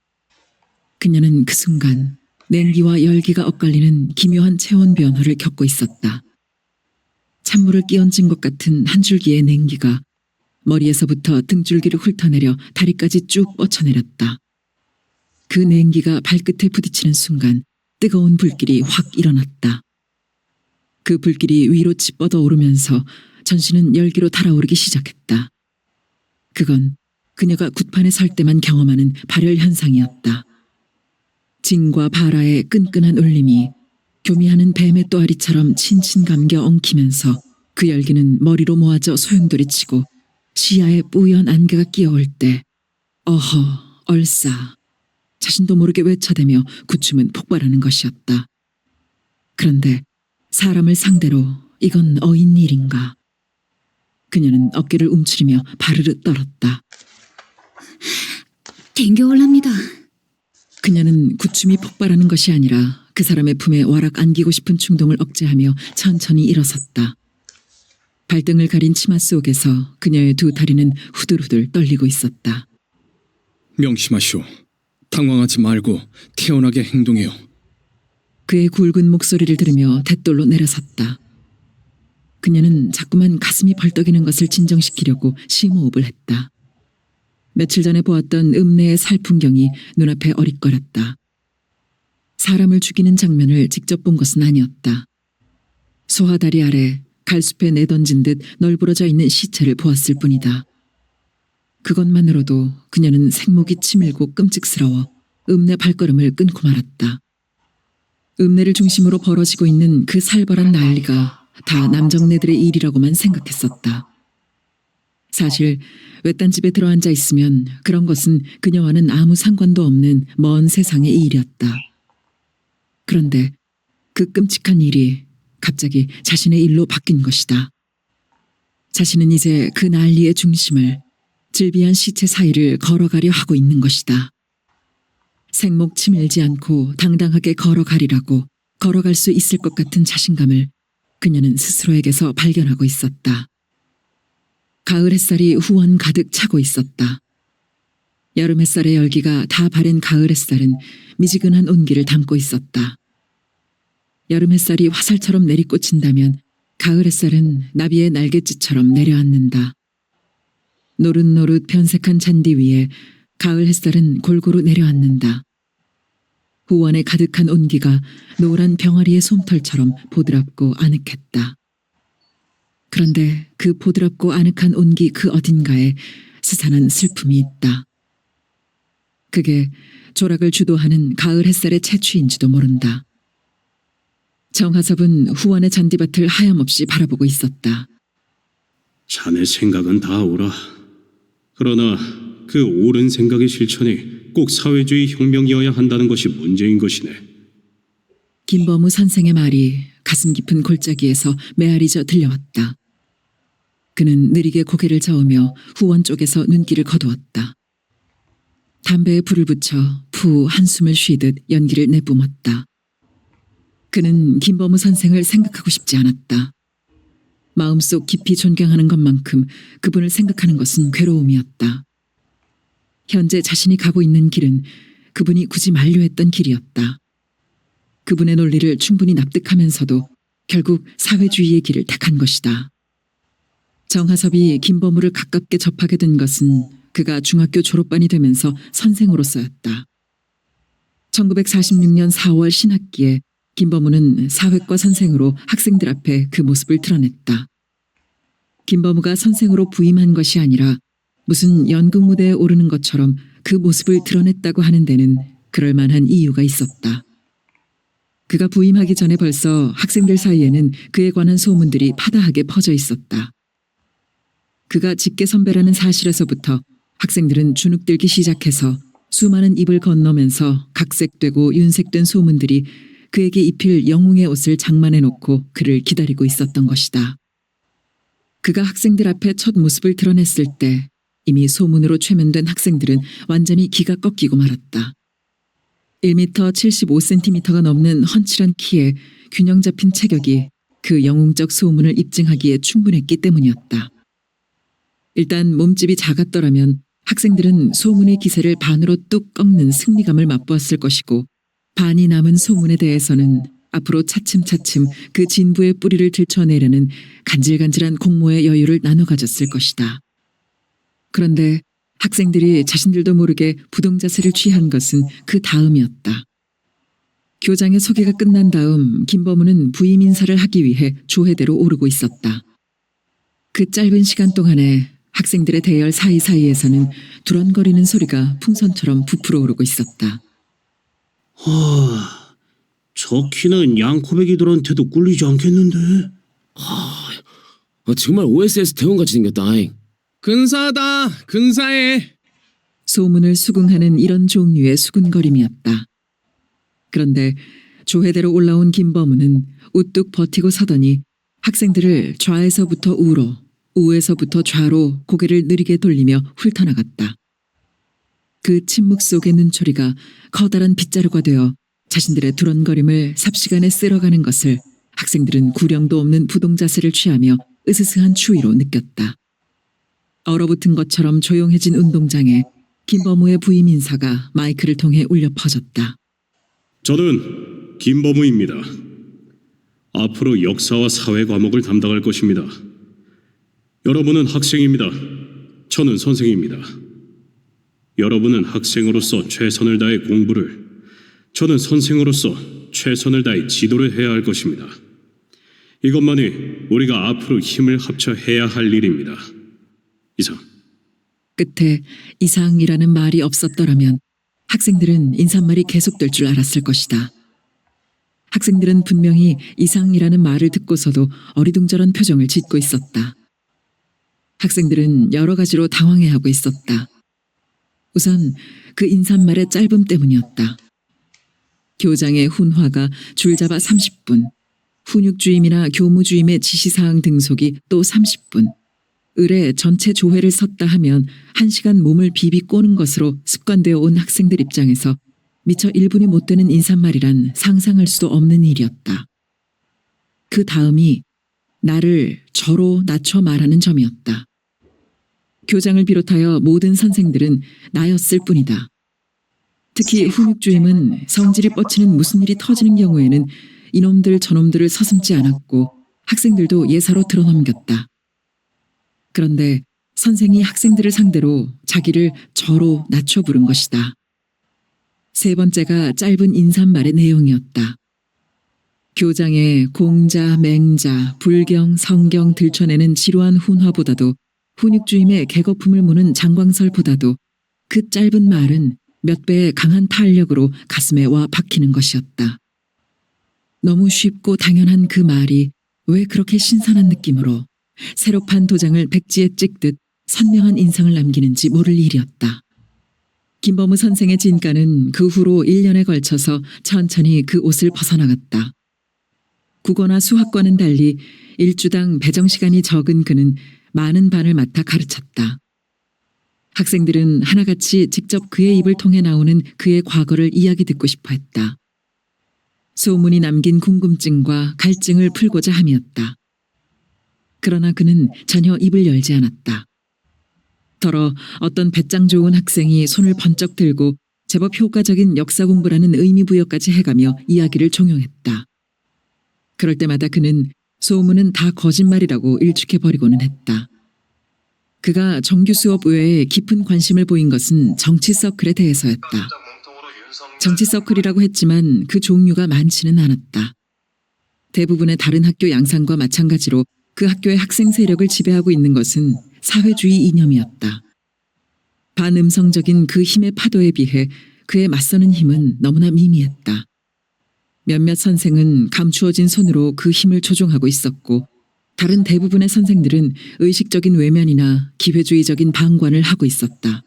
그녀는 그 순간 냉기와 열기가 엇갈리는 기묘한 체온 변화를 겪고 있었다. 찬물을 끼얹은 것 같은 한 줄기의 냉기가 머리에서부터 등줄기를 훑어내려 다리까지 쭉 뻗쳐내렸다. 그 냉기가 발끝에 부딪히는 순간 뜨거운 불길이 확 일어났다. 그 불길이 위로 치뻗어 오르면서 전신은 열기로 달아오르기 시작했다. 그건 그녀가 굿판에 설 때만 경험하는 발열 현상이었다. 진과 바라의 끈끈한 울림이 교미하는 뱀의 또아리처럼 친친 감겨 엉키면서 그 열기는 머리로 모아져 소용돌이치고 시야에 뿌연 안개가 끼어올 때 어허, 얼싸 자신도 모르게 외쳐대며 구춤은 폭발하는 것이었다. 그런데 사람을 상대로 이건 어인 일인가? 그녀는 어깨를 움츠리며 바르르 떨었다. 댕겨올랍니다. 그녀는 구춤이 폭발하는 것이 아니라 그 사람의 품에 와락 안기고 싶은 충동을 억제하며 천천히 일어섰다. 발등을 가린 치마 속에서 그녀의 두 다리는 후들후들 떨리고 있었다. 명심하시오. 당황하지 말고 태연하게 행동해요. 그의 굵은 목소리를 들으며 돛돌로 내려섰다. 그녀는 자꾸만 가슴이 벌떡이는 것을 진정시키려고 심호흡을 했다. 며칠 전에 보았던 읍내의 살 풍경이 눈앞에 어릿거렸다. 사람을 죽이는 장면을 직접 본 것은 아니었다. 소화다리 아래 갈숲에 내던진 듯 널브러져 있는 시체를 보았을 뿐이다. 그것만으로도 그녀는 생목이 치밀고 끔찍스러워 읍내 발걸음을 끊고 말았다. 읍내를 중심으로 벌어지고 있는 그 살벌한 난리가 다 남정네들의 일이라고만 생각했었다. 사실 외딴 집에 들어앉아 있으면 그런 것은 그녀와는 아무 상관도 없는 먼 세상의 일이었다. 그런데 그 끔찍한 일이 갑자기 자신의 일로 바뀐 것이다. 자신은 이제 그 난리의 중심을 질비한 시체 사이를 걸어가려 하고 있는 것이다. 생목 치밀지 않고 당당하게 걸어가리라고 걸어갈 수 있을 것 같은 자신감을 그녀는 스스로에게서 발견하고 있었다. 가을 햇살이 후원 가득 차고 있었다. 여름 햇살의 열기가 다 바랜 가을 햇살은 미지근한 온기를 담고 있었다. 여름 햇살이 화살처럼 내리꽂힌다면 가을 햇살은 나비의 날갯짓처럼 내려앉는다. 노릇노릇 변색한 잔디 위에 가을 햇살은 골고루 내려앉는다. 후원에 가득한 온기가 노란 병아리의 솜털처럼 보드랍고 아늑했다. 그런데 그 보드랍고 아늑한 온기 그 어딘가에 스산한 슬픔이 있다. 그게 조락을 주도하는 가을 햇살의 채취인지도 모른다. 정하섭은 후원의 잔디밭을 하염없이 바라보고 있었다. 자네 생각은 다 옳아. 그러나 그 옳은 생각의 실천이 꼭 사회주의 혁명이어야 한다는 것이 문제인 것이네. 김범우 선생의 말이 가슴 깊은 골짜기에서 메아리져 들려왔다. 그는 느리게 고개를 저으며 후원 쪽에서 눈길을 거두었다. 담배에 불을 붙여 푸 한숨을 쉬듯 연기를 내뿜었다. 그는 김범우 선생을 생각하고 싶지 않았다. 마음속 깊이 존경하는 것만큼 그분을 생각하는 것은 괴로움이었다. 현재 자신이 가고 있는 길은 그분이 굳이 만류했던 길이었다. 그분의 논리를 충분히 납득하면서도 결국 사회주의의 길을 택한 것이다. 정하섭이 김범우를 가깝게 접하게 된 것은 그가 중학교 졸업반이 되면서 선생으로서였다. 1946년 4월 신학기에 김범우는 사회과 선생으로 학생들 앞에 그 모습을 드러냈다. 김범우가 선생으로 부임한 것이 아니라 무슨 연극 무대에 오르는 것처럼 그 모습을 드러냈다고 하는 데는 그럴 만한 이유가 있었다. 그가 부임하기 전에 벌써 학생들 사이에는 그에 관한 소문들이 파다하게 퍼져 있었다. 그가 직계 선배라는 사실에서부터 학생들은 주눅들기 시작해서 수많은 입을 건너면서 각색되고 윤색된 소문들이 그에게 입힐 영웅의 옷을 장만해 놓고 그를 기다리고 있었던 것이다. 그가 학생들 앞에 첫 모습을 드러냈을 때 이미 소문으로 최면된 학생들은 완전히 기가 꺾이고 말았다. 1m 75cm가 넘는 훤칠한 키에 균형 잡힌 체격이 그 영웅적 소문을 입증하기에 충분했기 때문이었다. 일단 몸집이 작았더라면 학생들은 소문의 기세를 반으로 뚝 꺾는 승리감을 맛보았을 것이고, 반이 남은 소문에 대해서는 앞으로 차츰차츰 그 진부의 뿌리를 들춰내려는 간질간질한 공모의 여유를 나눠 가졌을 것이다. 그런데 학생들이 자신들도 모르게 부동자세를 취한 것은 그 다음이었다. 교장의 소개가 끝난 다음 김범우는 부임 인사를 하기 위해 조회대로 오르고 있었다. 그 짧은 시간 동안에 학생들의 대열 사이사이에서는 두런거리는 소리가 풍선처럼 부풀어 오르고 있었다. 저 키는 양코백이들한테도 꿀리지 않겠는데? 정말 OSS 대원같이 생겼다. 근사하다, 근사해. 소문을 수긍하는 이런 종류의 수군거림이었다. 그런데 조회대로 올라온 김범우는 우뚝 버티고 서더니 학생들을 좌에서부터 우로, 우에서부터 좌로 고개를 느리게 돌리며 훑어나갔다. 그 침묵 속의 눈초리가 커다란 빗자루가 되어 자신들의 두런거림을 삽시간에 쓸어가는 것을 학생들은 구령도 없는 부동자세를 취하며 으스스한 추위로 느꼈다. 얼어붙은 것처럼 조용해진 운동장에 김범우의 부임 인사가 마이크를 통해 울려 퍼졌다. 저는 김범우입니다. 앞으로 역사와 사회 과목을 담당할 것입니다. 여러분은 학생입니다. 저는 선생입니다. 여러분은 학생으로서 최선을 다해 공부를, 저는 선생으로서 최선을 다해 지도를 해야 할 것입니다. 이것만이 우리가 앞으로 힘을 합쳐 해야 할 일입니다. 이상. 끝에 이상이라는 말이 없었더라면 학생들은 인사말이 계속될 줄 알았을 것이다. 학생들은 분명히 이상이라는 말을 듣고서도 어리둥절한 표정을 짓고 있었다. 학생들은 여러 가지로 당황해하고 있었다. 우선 그 인사말의 짧음 때문이었다. 교장의 훈화가 줄잡아 30분, 훈육주임이나 교무주임의 지시사항 등속이 또 30분, 을에 전체 조회를 섰다 하면 1시간 몸을 비비 꼬는 것으로 습관되어 온 학생들 입장에서 미처 1분이 못 되는 인사말이란 상상할 수도 없는 일이었다. 그 다음이 나를 저로 낮춰 말하는 점이었다. 교장을 비롯하여 모든 선생들은 나였을 뿐이다. 특히 훈육주임은 성질이 뻗치는 무슨 일이 터지는 경우에는 이놈들 저놈들을 서슴지 않았고 학생들도 예사로 들어넘겼다. 그런데 선생이 학생들을 상대로 자기를 저로 낮춰 부른 것이다. 세 번째가 짧은 인사말의 내용이었다. 교장의 공자, 맹자, 불경, 성경 들춰내는 지루한 훈화보다도 훈육주임의 개거품을 무는 장광설보다도 그 짧은 말은 몇 배의 강한 탄력으로 가슴에 와 박히는 것이었다. 너무 쉽고 당연한 그 말이 왜 그렇게 신선한 느낌으로 새로 판 도장을 백지에 찍듯 선명한 인상을 남기는지 모를 일이었다. 김범우 선생의 진가는 그 후로 1년에 걸쳐서 천천히 그 옷을 벗어나갔다. 국어나 수학과는 달리 일주당 배정 시간이 적은 그는 많은 반을 맡아 가르쳤다. 학생들은 하나같이 직접 그의 입을 통해 나오는 그의 과거를 이야기 듣고 싶어 했다. 소문이 남긴 궁금증과 갈증을 풀고자 함이었다. 그러나 그는 전혀 입을 열지 않았다. 더러 어떤 배짱 좋은 학생이 손을 번쩍 들고 제법 효과적인 역사 공부라는 의미부여까지 해가며 이야기를 종용했다. 그럴 때마다 그는 소문은 다 거짓말이라고 일축해버리고는 했다. 그가 정규 수업 외에 깊은 관심을 보인 것은 정치 서클에 대해서였다. 정치 서클이라고 했지만 그 종류가 많지는 않았다. 대부분의 다른 학교 양상과 마찬가지로 그 학교의 학생 세력을 지배하고 있는 것은 사회주의 이념이었다. 반음성적인 그 힘의 파도에 비해 그에 맞서는 힘은 너무나 미미했다. 몇몇 선생은 감추어진 손으로 그 힘을 조종하고 있었고 다른 대부분의 선생들은 의식적인 외면이나 기회주의적인 방관을 하고 있었다.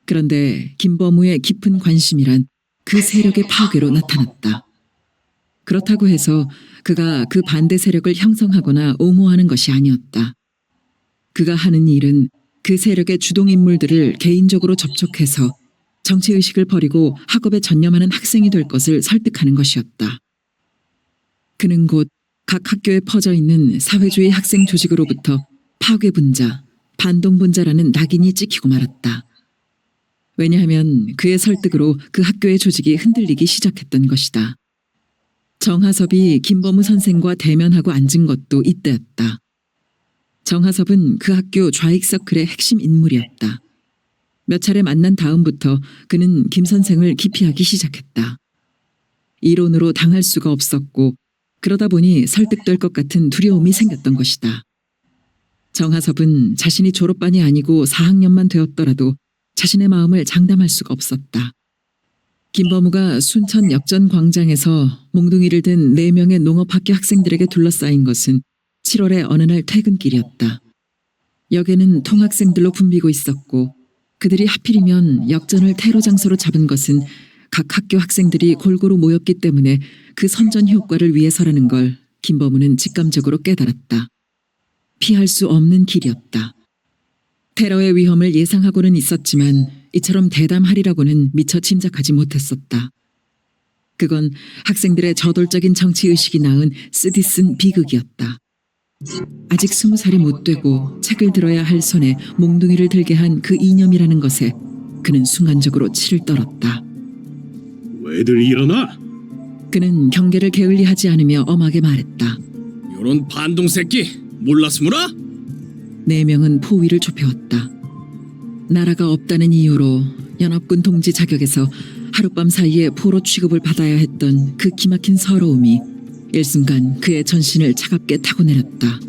그런데 김범우의 깊은 관심이란 그 세력의 파괴로 나타났다. 그렇다고 해서 그가 그 반대 세력을 형성하거나 옹호하는 것이 아니었다. 그가 하는 일은 그 세력의 주동 인물들을 개인적으로 접촉해서 정치의식을 버리고 학업에 전념하는 학생이 될 것을 설득하는 것이었다. 그는 곧 각 학교에 퍼져 있는 사회주의 학생 조직으로부터 파괴분자, 반동분자라는 낙인이 찍히고 말았다. 왜냐하면 그의 설득으로 그 학교의 조직이 흔들리기 시작했던 것이다. 정하섭이 김범우 선생과 대면하고 앉은 것도 이때였다. 정하섭은 그 학교 좌익 서클의 핵심 인물이었다. 몇 차례 만난 다음부터 그는 김 선생을 기피하기 시작했다. 이론으로 당할 수가 없었고 그러다 보니 설득될 것 같은 두려움이 생겼던 것이다. 정하섭은 자신이 졸업반이 아니고 4학년만 되었더라도 자신의 마음을 장담할 수가 없었다. 김범우가 순천 역전 광장에서 몽둥이를 든 4명의 농업학교 학생들에게 둘러싸인 것은 7월의 어느 날 퇴근길이었다. 역에는 통학생들로 붐비고 있었고 그들이 하필이면 역전을 테러 장소로 잡은 것은 각 학교 학생들이 골고루 모였기 때문에 그 선전 효과를 위해서라는 걸 김범우는 직감적으로 깨달았다. 피할 수 없는 길이었다. 테러의 위험을 예상하고는 있었지만 이처럼 대담하리라고는 미처 짐작하지 못했었다. 그건 학생들의 저돌적인 정치의식이 낳은 쓰디쓴 비극이었다. 아직 20살이 못 되고 책을 들어야 할 손에 몽둥이를 들게 한 그 이념이라는 것에 그는 순간적으로 치를 떨었다. 왜들 일어나? 그는 경계를 게을리하지 않으며 엄하게 말했다. 요런 반동 새끼 몰랐으므라? 4명은 포위를 좁혀왔다. 나라가 없다는 이유로 연합군 동지 자격에서 하룻밤 사이에 포로 취급을 받아야 했던 그 기막힌 서러움이 일순간 그의 전신을 차갑게 타고 내렸다.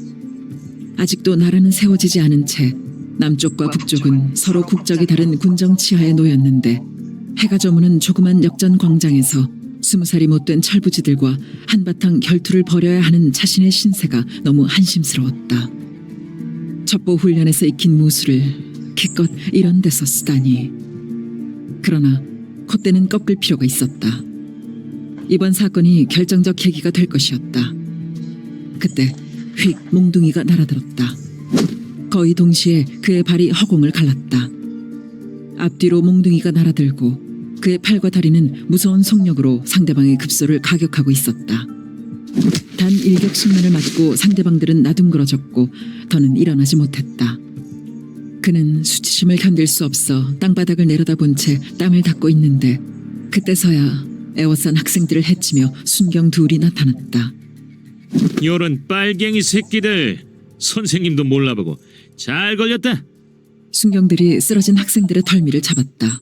아직도 나라는 세워지지 않은 채 남쪽과 북쪽은 서로 국적이 다른 군정 치하에 놓였는데 해가 저무는 조그만 역전 광장에서 20살이 못된 철부지들과 한바탕 결투를 벌여야 하는 자신의 신세가 너무 한심스러웠다. 첩보 훈련에서 익힌 무술을 기껏 이런 데서 쓰다니. 그러나 콧대는 꺾을 필요가 있었다. 이번 사건이 결정적 계기가 될 것이었다. 그때 휙 몽둥이가 날아들었다. 거의 동시에 그의 발이 허공을 갈랐다. 앞뒤로 몽둥이가 날아들고 그의 팔과 다리는 무서운 속력으로 상대방의 급소를 가격하고 있었다. 단 일격씩만을 맞고 상대방들은 나둥그러졌고 더는 일어나지 못했다. 그는 수치심을 견딜 수 없어 땅바닥을 내려다본 채 땀을 닦고 있는데 그때서야 애워싼 학생들을 해치며 순경 둘이 나타났다. 요런 빨갱이 새끼들 선생님도 몰라보고 잘 걸렸다. 순경들이 쓰러진 학생들의 덜미를 잡았다.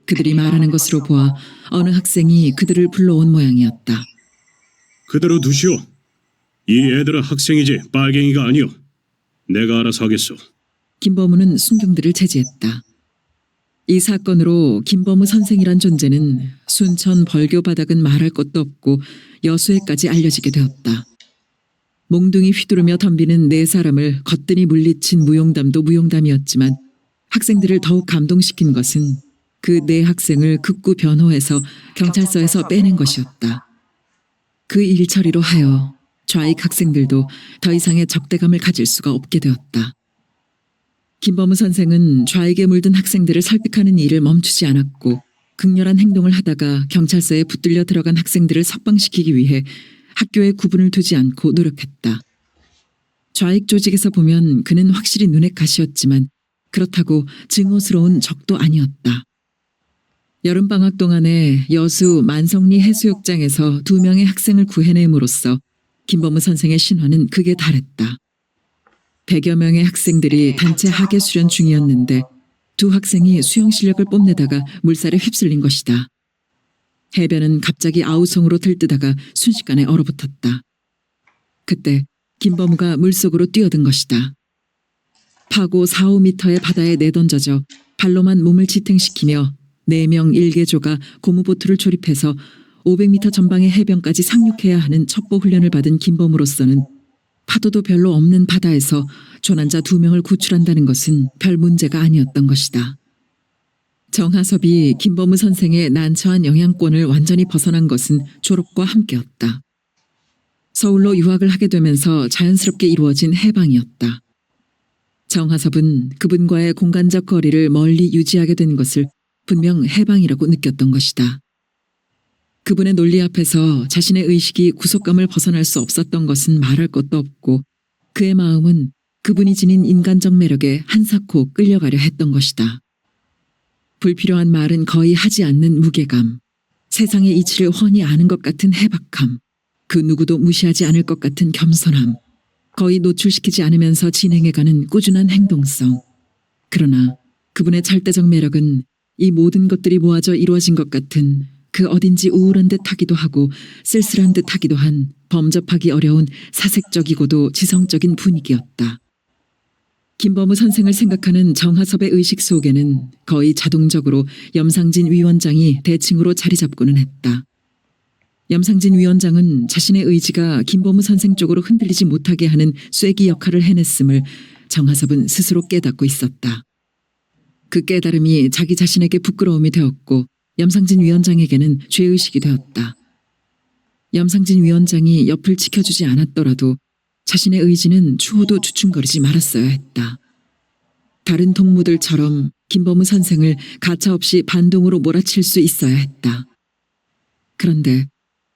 그들이 말하는 것으로 보아 어느 학생이 그들을 불러온 모양이었다. 그대로 두시오. 이 애들은 학생이지 빨갱이가 아니오. 내가 알아서 하겠소. 김범우는 순경들을 제지했다. 이 사건으로 김범우 선생이란 존재는 순천 벌교 바닥은 말할 것도 없고 여수에까지 알려지게 되었다. 몽둥이 휘두르며 덤비는 4사람을 거뜬히 물리친 무용담도 무용담이었지만 학생들을 더욱 감동시킨 것은 그 4학생을 극구 변호해서 경찰서에서 빼낸 것이었다. 그 일처리로 하여 좌익 학생들도 더 이상의 적대감을 가질 수가 없게 되었다. 김범우 선생은 좌익에 물든 학생들을 설득하는 일을 멈추지 않았고 극렬한 행동을 하다가 경찰서에 붙들려 들어간 학생들을 석방시키기 위해 학교에 구분을 두지 않고 노력했다. 좌익 조직에서 보면 그는 확실히 눈에 가시였지만 그렇다고 증오스러운 적도 아니었다. 여름방학 동안에 여수 만성리 해수욕장에서 2명의 학생을 구해냄으로써 김범우 선생의 신화는 극에 달했다. 100여 명의 학생들이 단체 하계 수련 중이었는데 2 학생이 수영 실력을 뽐내다가 물살에 휩쓸린 것이다. 해변은 갑자기 아우성으로 들뜨다가 순식간에 얼어붙었다. 그때 김범우가 물속으로 뛰어든 것이다. 파고 4-5m의 바다에 내던져져 발로만 몸을 지탱시키며 4명 1개조가 고무보트를 조립해서 500m 전방의 해변까지 상륙해야 하는 첩보 훈련을 받은 김범으로서는 파도도 별로 없는 바다에서 조난자 2명을 구출한다는 것은 별 문제가 아니었던 것이다. 정하섭이 김범우 선생의 난처한 영향권을 완전히 벗어난 것은 졸업과 함께였다. 서울로 유학을 하게 되면서 자연스럽게 이루어진 해방이었다. 정하섭은 그분과의 공간적 거리를 멀리 유지하게 된 것을 분명 해방이라고 느꼈던 것이다. 그분의 논리 앞에서 자신의 의식이 구속감을 벗어날 수 없었던 것은 말할 것도 없고 그의 마음은 그분이 지닌 인간적 매력에 한사코 끌려가려 했던 것이다. 불필요한 말은 거의 하지 않는 무게감, 세상의 이치를 훤히 아는 것 같은 해박함, 그 누구도 무시하지 않을 것 같은 겸손함, 거의 노출시키지 않으면서 진행해가는 꾸준한 행동성. 그러나 그분의 절대적 매력은 이 모든 것들이 모아져 이루어진 것 같은 그 어딘지 우울한 듯 하기도 하고 쓸쓸한 듯 하기도 한 범접하기 어려운 사색적이고도 지성적인 분위기였다. 김범우 선생을 생각하는 정하섭의 의식 속에는 거의 자동적으로 염상진 위원장이 대칭으로 자리 잡고는 했다. 염상진 위원장은 자신의 의지가 김범우 선생 쪽으로 흔들리지 못하게 하는 쐐기 역할을 해냈음을 정하섭은 스스로 깨닫고 있었다. 그 깨달음이 자기 자신에게 부끄러움이 되었고 염상진 위원장에게는 죄의식이 되었다. 염상진 위원장이 옆을 지켜주지 않았더라도 자신의 의지는 추호도 주춤거리지 말았어야 했다. 다른 동무들처럼 김범우 선생을 가차없이 반동으로 몰아칠 수 있어야 했다. 그런데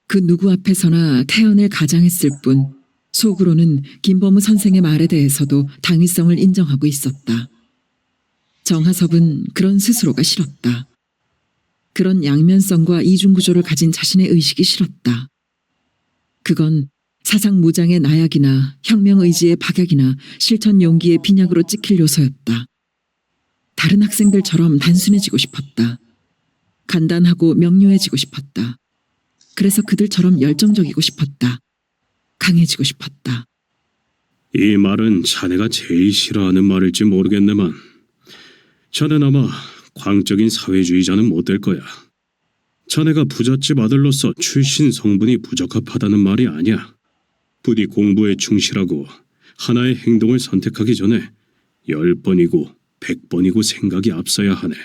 그 누구 앞에서나 태연을 가장했을 뿐 속으로는 김범우 선생의 말에 대해서도 당위성을 인정하고 있었다. 정하섭은 그런 스스로가 싫었다. 그런 양면성과 이중구조를 가진 자신의 의식이 싫었다. 그건 사상무장의 나약이나 혁명의지의 박약이나 실천 용기의 빈약으로 찍힐 요소였다. 다른 학생들처럼 단순해지고 싶었다. 간단하고 명료해지고 싶었다. 그래서 그들처럼 열정적이고 싶었다. 강해지고 싶었다. 이 말은 자네가 제일 싫어하는 말일지 모르겠네만 자넨 아마 광적인 사회주의자는 못 될 거야. 자네가 부잣집 아들로서 출신 성분이 부적합하다는 말이 아니야. 부디 공부에 충실하고 하나의 행동을 선택하기 전에 10번이고 100번이고 생각이 앞서야 하네.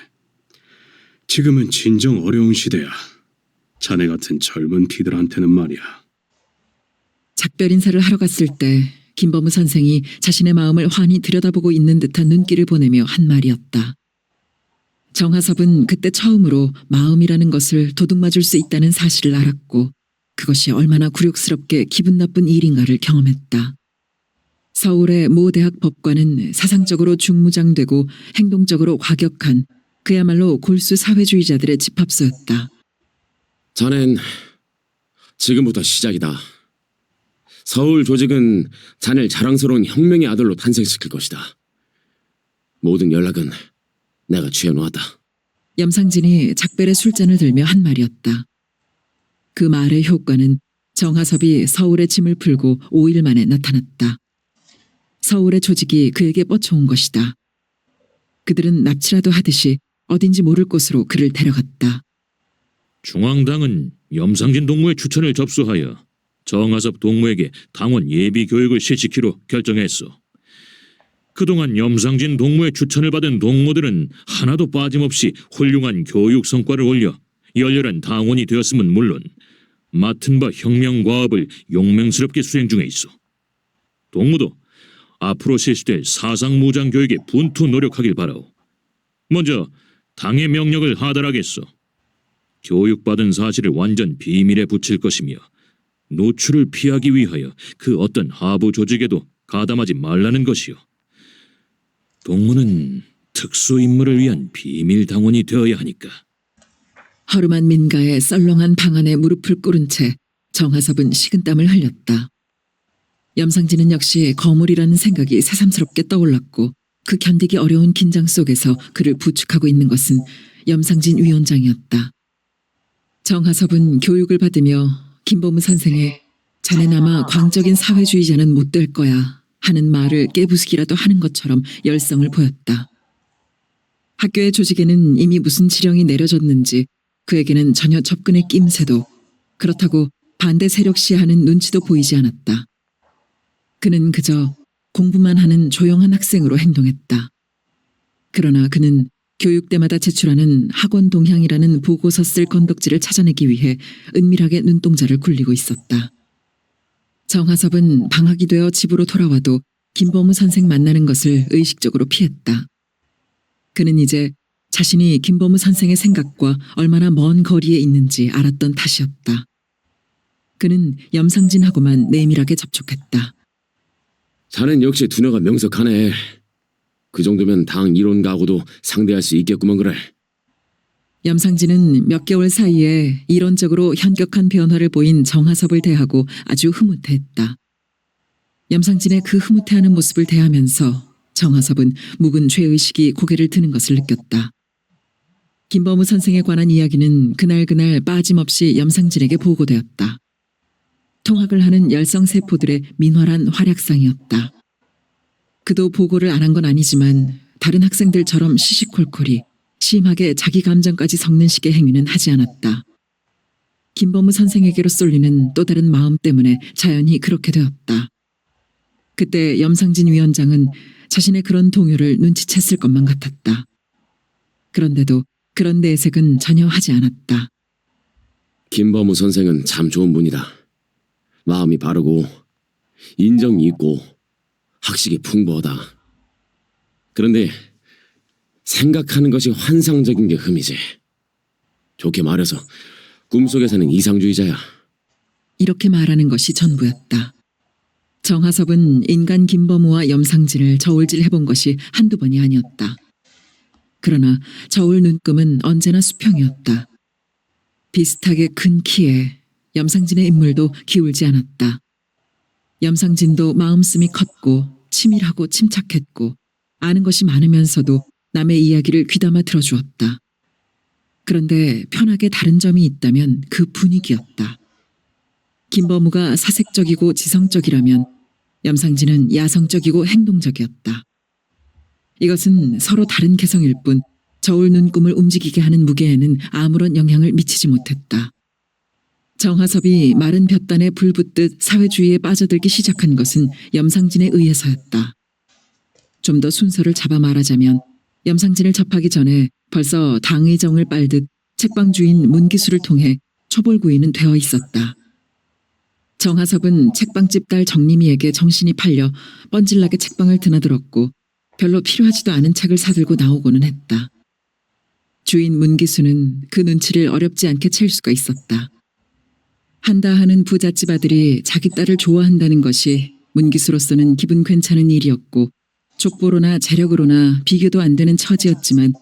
지금은 진정 어려운 시대야. 자네 같은 젊은 피들한테는 말이야. 작별 인사를 하러 갔을 때 김범우 선생이 자신의 마음을 환히 들여다보고 있는 듯한 눈길을 보내며 한 말이었다. 정하섭은 그때 처음으로 마음이라는 것을 도둑맞을 수 있다는 사실을 알았고 그것이 얼마나 굴욕스럽게 기분 나쁜 일인가를 경험했다. 서울의 모 대학 법관은 사상적으로 중무장되고 행동적으로 과격한 그야말로 골수 사회주의자들의 집합소였다. 자넨 지금부터 시작이다. 서울 조직은 자넬 자랑스러운 혁명의 아들로 탄생시킬 것이다. 모든 연락은 내가 취해놓았다. 염상진이 작별의 술잔을 들며 한 말이었다. 그 말의 효과는 정하섭이 서울의 짐을 풀고 5일 만에 나타났다. 서울의 조직이 그에게 뻗쳐온 것이다. 그들은 납치라도 하듯이 어딘지 모를 곳으로 그를 데려갔다. 중앙당은 염상진 동무의 추천을 접수하여 정하섭 동무에게 당원 예비 교육을 실시키로 결정했소. 그동안 염상진 동무의 추천을 받은 동무들은 하나도 빠짐없이 훌륭한 교육 성과를 올려 열렬한 당원이 되었음은 물론 맡은 바 혁명 과업을 용맹스럽게 수행 중에 있어. 동무도 앞으로 실시될 사상무장 교육에 분투 노력하길 바라오. 먼저 당의 명령을 하달하겠소. 교육받은 사실을 완전 비밀에 붙일 것이며 노출을 피하기 위하여 그 어떤 하부 조직에도 가담하지 말라는 것이요. 동무는 특수임무를 위한 비밀 당원이 되어야 하니까. 허름한 민가의 썰렁한 방안에 무릎을 꿇은 채 정하섭은 식은땀을 흘렸다. 염상진은 역시 거물이라는 생각이 새삼스럽게 떠올랐고 그 견디기 어려운 긴장 속에서 그를 부축하고 있는 것은 염상진 위원장이었다. 정하섭은 교육을 받으며 김범우 선생의 자넨 아마 광적인 사회주의자는 못 될 거야 하는 말을 깨부수기라도 하는 것처럼 열성을 보였다. 학교의 조직에는 이미 무슨 지령이 내려졌는지 그에게는 전혀 접근의 낌새도, 그렇다고 반대 세력시 하는 눈치도 보이지 않았다. 그는 그저 공부만 하는 조용한 학생으로 행동했다. 그러나 그는 교육대마다 제출하는 학원 동향이라는 보고서 쓸 건덕지를 찾아내기 위해 은밀하게 눈동자를 굴리고 있었다. 정하섭은 방학이 되어 집으로 돌아와도 김범우 선생 만나는 것을 의식적으로 피했다. 그는 이제 자신이 김범우 선생의 생각과 얼마나 먼 거리에 있는지 알았던 탓이었다. 그는 염상진하고만 내밀하게 접촉했다. 자넨 역시 두뇌가 명석하네. 그 정도면 당 이론가하고도 상대할 수 있겠구먼 그래. 염상진은 몇 개월 사이에 이론적으로 현격한 변화를 보인 정하섭을 대하고 아주 흐뭇해했다. 염상진의 그 흐뭇해하는 모습을 대하면서 정하섭은 묵은 죄의식이 고개를 드는 것을 느꼈다. 김범우 선생에 관한 이야기는 그날 빠짐없이 염상진에게 보고되었다. 통학을 하는 열성세포들의 민활한 활약상이었다. 그도 보고를 안 한 건 아니지만 다른 학생들처럼 시시콜콜이 심하게 자기 감정까지 섞는 식의 행위는 하지 않았다. 김범우 선생에게로 쏠리는 또 다른 마음 때문에 자연히 그렇게 되었다. 그때 염상진 위원장은 자신의 그런 동요를 눈치챘을 것만 같았다. 그런데도 그런 내색은 전혀 하지 않았다. 김범우 선생은 참 좋은 분이다. 마음이 바르고 인정이 있고 학식이 풍부하다. 그런데 생각하는 것이 환상적인 게 흠이지. 좋게 말해서 꿈속에 사는 이상주의자야. 이렇게 말하는 것이 전부였다. 정하섭은 인간 김범우와 염상진을 저울질해본 것이 한두 번이 아니었다. 그러나 저울 눈금은 언제나 수평이었다. 비슷하게 큰 키에 염상진의 인물도 기울지 않았다. 염상진도 마음씀이 컸고 치밀하고 침착했고 아는 것이 많으면서도 남의 이야기를 귀담아 들어주었다. 그런데 편하게 다른 점이 있다면 그 분위기였다. 김범우가 사색적이고 지성적이라면 염상진은 야성적이고 행동적이었다. 이것은 서로 다른 개성일 뿐 저울 눈금을 움직이게 하는 무게에는 아무런 영향을 미치지 못했다. 정하섭이 마른 볕단에 불붙듯 사회주의에 빠져들기 시작한 것은 염상진에 의해서였다. 좀 더 순서를 잡아 말하자면 염상진을 접하기 전에 벌써 당의 정을 빨듯 책방 주인 문기수를 통해 초벌구인은 되어 있었다. 정하섭은 책방집 딸 정림이에게 정신이 팔려 뻔질나게 책방을 드나들었고 별로 필요하지도 않은 책을 사들고 나오고는 했다. 주인 문기수는 그 눈치를 어렵지 않게 챌 수가 있었다. 한다 하는 부잣집 아들이 자기 딸을 좋아한다는 것이 문기수로서는 기분 괜찮은 일이었고 족보로나 재력으로나 비교도 안 되는 처지였지만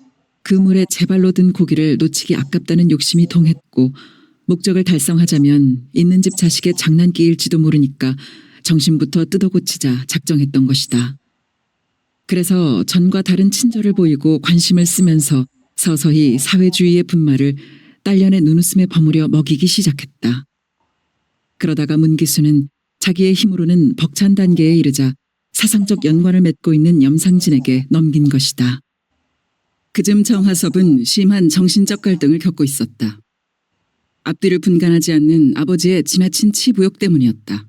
그 물에 제발로 든 고기를 놓치기 아깝다는 욕심이 동했고 목적을 달성하자면 있는 집 자식의 장난기일지도 모르니까 정신부터 뜯어고치자 작정했던 것이다. 그래서 전과 다른 친절을 보이고 관심을 쓰면서 서서히 사회주의의 분말을 딸년의 눈웃음에 버무려 먹이기 시작했다. 그러다가 문기수는 자기의 힘으로는 벅찬 단계에 이르자 사상적 연관을 맺고 있는 염상진에게 넘긴 것이다. 그즘 정하섭은 심한 정신적 갈등을 겪고 있었다. 앞뒤를 분간하지 않는 아버지의 지나친 치부욕 때문이었다.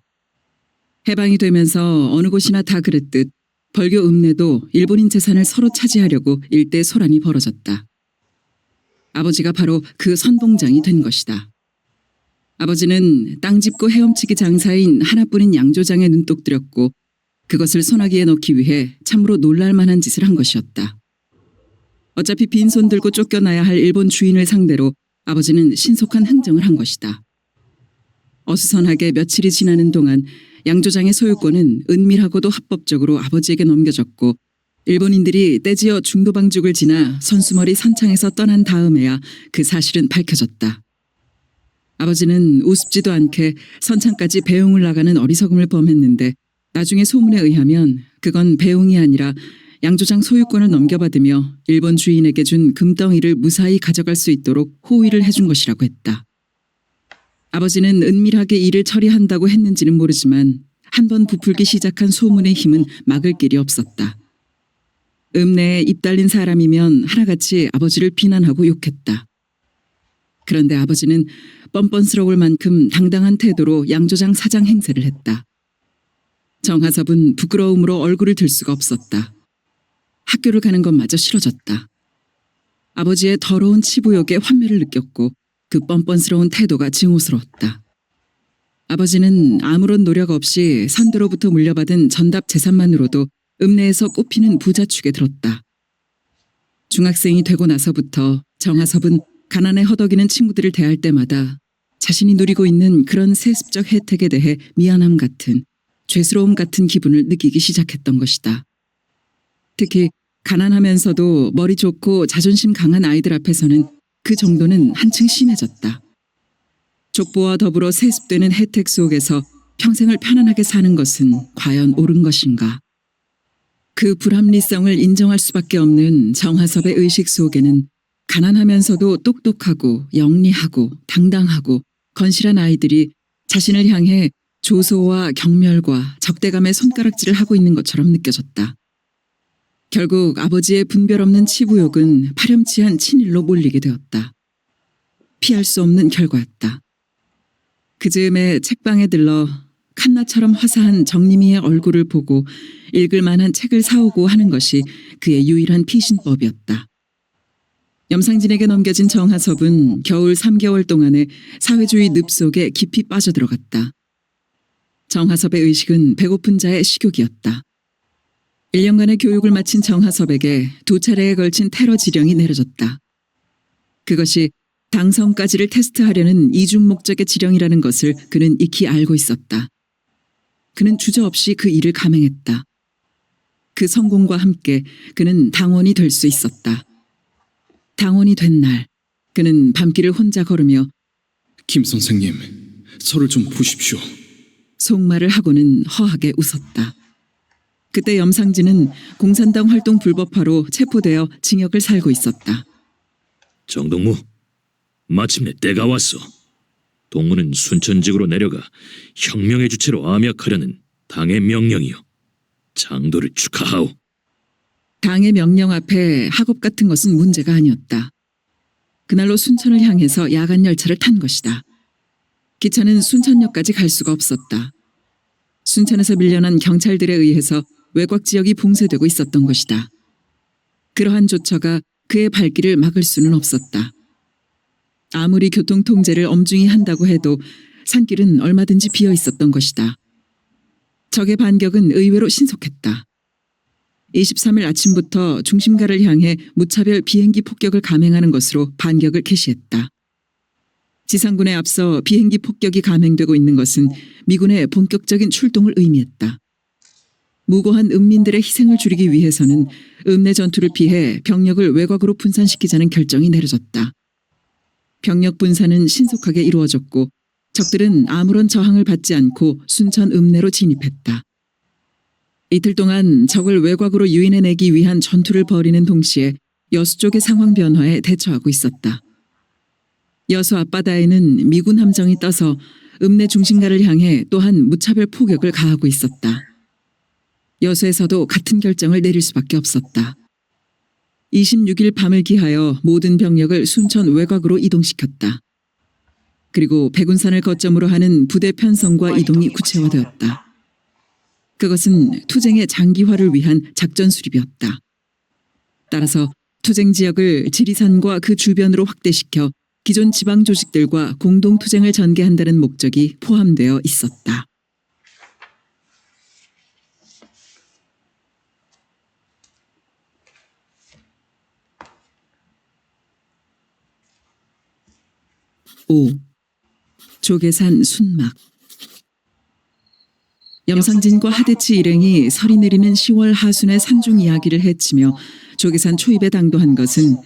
해방이 되면서 어느 곳이나 다 그랬듯 벌교 읍내도 일본인 재산을 서로 차지하려고 일대 소란이 벌어졌다. 아버지가 바로 그 선봉장이 된 것이다. 아버지는 땅 짚고 헤엄치기 장사인 하나뿐인 양조장에 눈독 들였고 그것을 소나기에 넣기 위해 참으로 놀랄만한 짓을 한 것이었다. 어차피 빈손 들고 쫓겨나야 할 일본 주인을 상대로 아버지는 신속한 흥정을 한 것이다. 어수선하게 며칠이 지나는 동안 양조장의 소유권은 은밀하고도 합법적으로 아버지에게 넘겨졌고 일본인들이 떼지어 중도방죽을 지나 선수머리 선창에서 떠난 다음에야 그 사실은 밝혀졌다. 아버지는 우습지도 않게 선창까지 배웅을 나가는 어리석음을 범했는데 나중에 소문에 의하면 그건 배웅이 아니라 양조장 소유권을 넘겨받으며 일본 주인에게 준 금덩이를 무사히 가져갈 수 있도록 호의를 해준 것이라고 했다. 아버지는 은밀하게 일을 처리한다고 했는지는 모르지만 한 번 부풀기 시작한 소문의 힘은 막을 길이 없었다. 읍내에 입 달린 사람이면 하나같이 아버지를 비난하고 욕했다. 그런데 아버지는 뻔뻔스러울 만큼 당당한 태도로 양조장 사장 행세를 했다. 정하섭은 부끄러움으로 얼굴을 들 수가 없었다. 학교를 가는 것마저 싫어졌다. 아버지의 더러운 치부욕에 환멸을 느꼈고 그 뻔뻔스러운 태도가 증오스러웠다. 아버지는 아무런 노력 없이 선대로부터 물려받은 전답 재산만으로도 읍내에서 꼽히는 부자축에 들었다. 중학생이 되고 나서부터 정하섭은 가난에 허덕이는 친구들을 대할 때마다 자신이 누리고 있는 그런 세습적 혜택에 대해 미안함 같은, 죄스러움 같은 기분을 느끼기 시작했던 것이다. 특히 가난하면서도 머리 좋고 자존심 강한 아이들 앞에서는 그 정도는 한층 심해졌다. 족보와 더불어 세습되는 혜택 속에서 평생을 편안하게 사는 것은 과연 옳은 것인가? 그 불합리성을 인정할 수밖에 없는 정하섭의 의식 속에는 가난하면서도 똑똑하고 영리하고 당당하고 건실한 아이들이 자신을 향해 조소와 경멸과 적대감의 손가락질을 하고 있는 것처럼 느껴졌다. 결국 아버지의 분별 없는 치부욕은 파렴치한 친일로 몰리게 되었다. 피할 수 없는 결과였다. 그 즈음에 책방에 들러 칸나처럼 화사한 정림이의 얼굴을 보고 읽을 만한 책을 사오고 하는 것이 그의 유일한 피신법이었다. 염상진에게 넘겨진 정하섭은 겨울 3개월 동안에 사회주의 늪 속에 깊이 빠져들어갔다. 정하섭의 의식은 배고픈 자의 식욕이었다. 1년간의 교육을 마친 정하섭에게 2차례에 걸친 테러 지령이 내려졌다. 그것이 당선까지를 테스트하려는 이중 목적의 지령이라는 것을 그는 익히 알고 있었다. 그는 주저없이 그 일을 감행했다. 그 성공과 함께 그는 당원이 될 수 있었다. 당원이 된 날, 그는 밤길을 혼자 걸으며 김 선생님, 저를 좀 보십시오. 속말을 하고는 허하게 웃었다. 그때 염상진은 공산당 활동 불법화로 체포되어 징역을 살고 있었다. 정동무, 마침내 때가 왔어. 동무는 순천직으로 내려가 혁명의 주체로 암약하려는 당의 명령이요. 장도를 축하하오. 당의 명령 앞에 학업 같은 것은 문제가 아니었다. 그날로 순천을 향해서 야간 열차를 탄 것이다. 기차는 순천역까지 갈 수가 없었다. 순천에서 밀려난 경찰들에 의해서 외곽 지역이 봉쇄되고 있었던 것이다. 그러한 조처가 그의 발길을 막을 수는 없었다. 아무리 교통 통제를 엄중히 한다고 해도 산길은 얼마든지 비어 있었던 것이다. 적의 반격은 의외로 신속했다. 23일 아침부터 중심가를 향해 무차별 비행기 폭격을 감행하는 것으로 반격을 개시했다. 지상군에 앞서 비행기 폭격이 감행되고 있는 것은 미군의 본격적인 출동을 의미했다. 무고한 읍민들의 희생을 줄이기 위해서는 읍내 전투를 피해 병력을 외곽으로 분산시키자는 결정이 내려졌다. 병력 분산은 신속하게 이루어졌고 적들은 아무런 저항을 받지 않고 순천 읍내로 진입했다. 이틀 동안 적을 외곽으로 유인해내기 위한 전투를 벌이는 동시에 여수 쪽의 상황 변화에 대처하고 있었다. 여수 앞바다에는 미군 함정이 떠서 읍내 중심가를 향해 또한 무차별 포격을 가하고 있었다. 여수에서도 같은 결정을 내릴 수밖에 없었다. 26일 밤을 기하여 모든 병력을 순천 외곽으로 이동시켰다. 그리고 백운산을 거점으로 하는 부대 편성과 이동이 구체화되었다. 그것은 투쟁의 장기화를 위한 작전 수립이었다. 따라서 투쟁 지역을 지리산과 그 주변으로 확대시켜 기존 지방 조직들과 공동 투쟁을 전개한다는 목적이 포함되어 있었다. 오. 조계산 순막. 염상진과 하대치 일행이 설이 내리는 10월 하순의 산중 이야기를 해치며 조계산 초입에 당도한 것은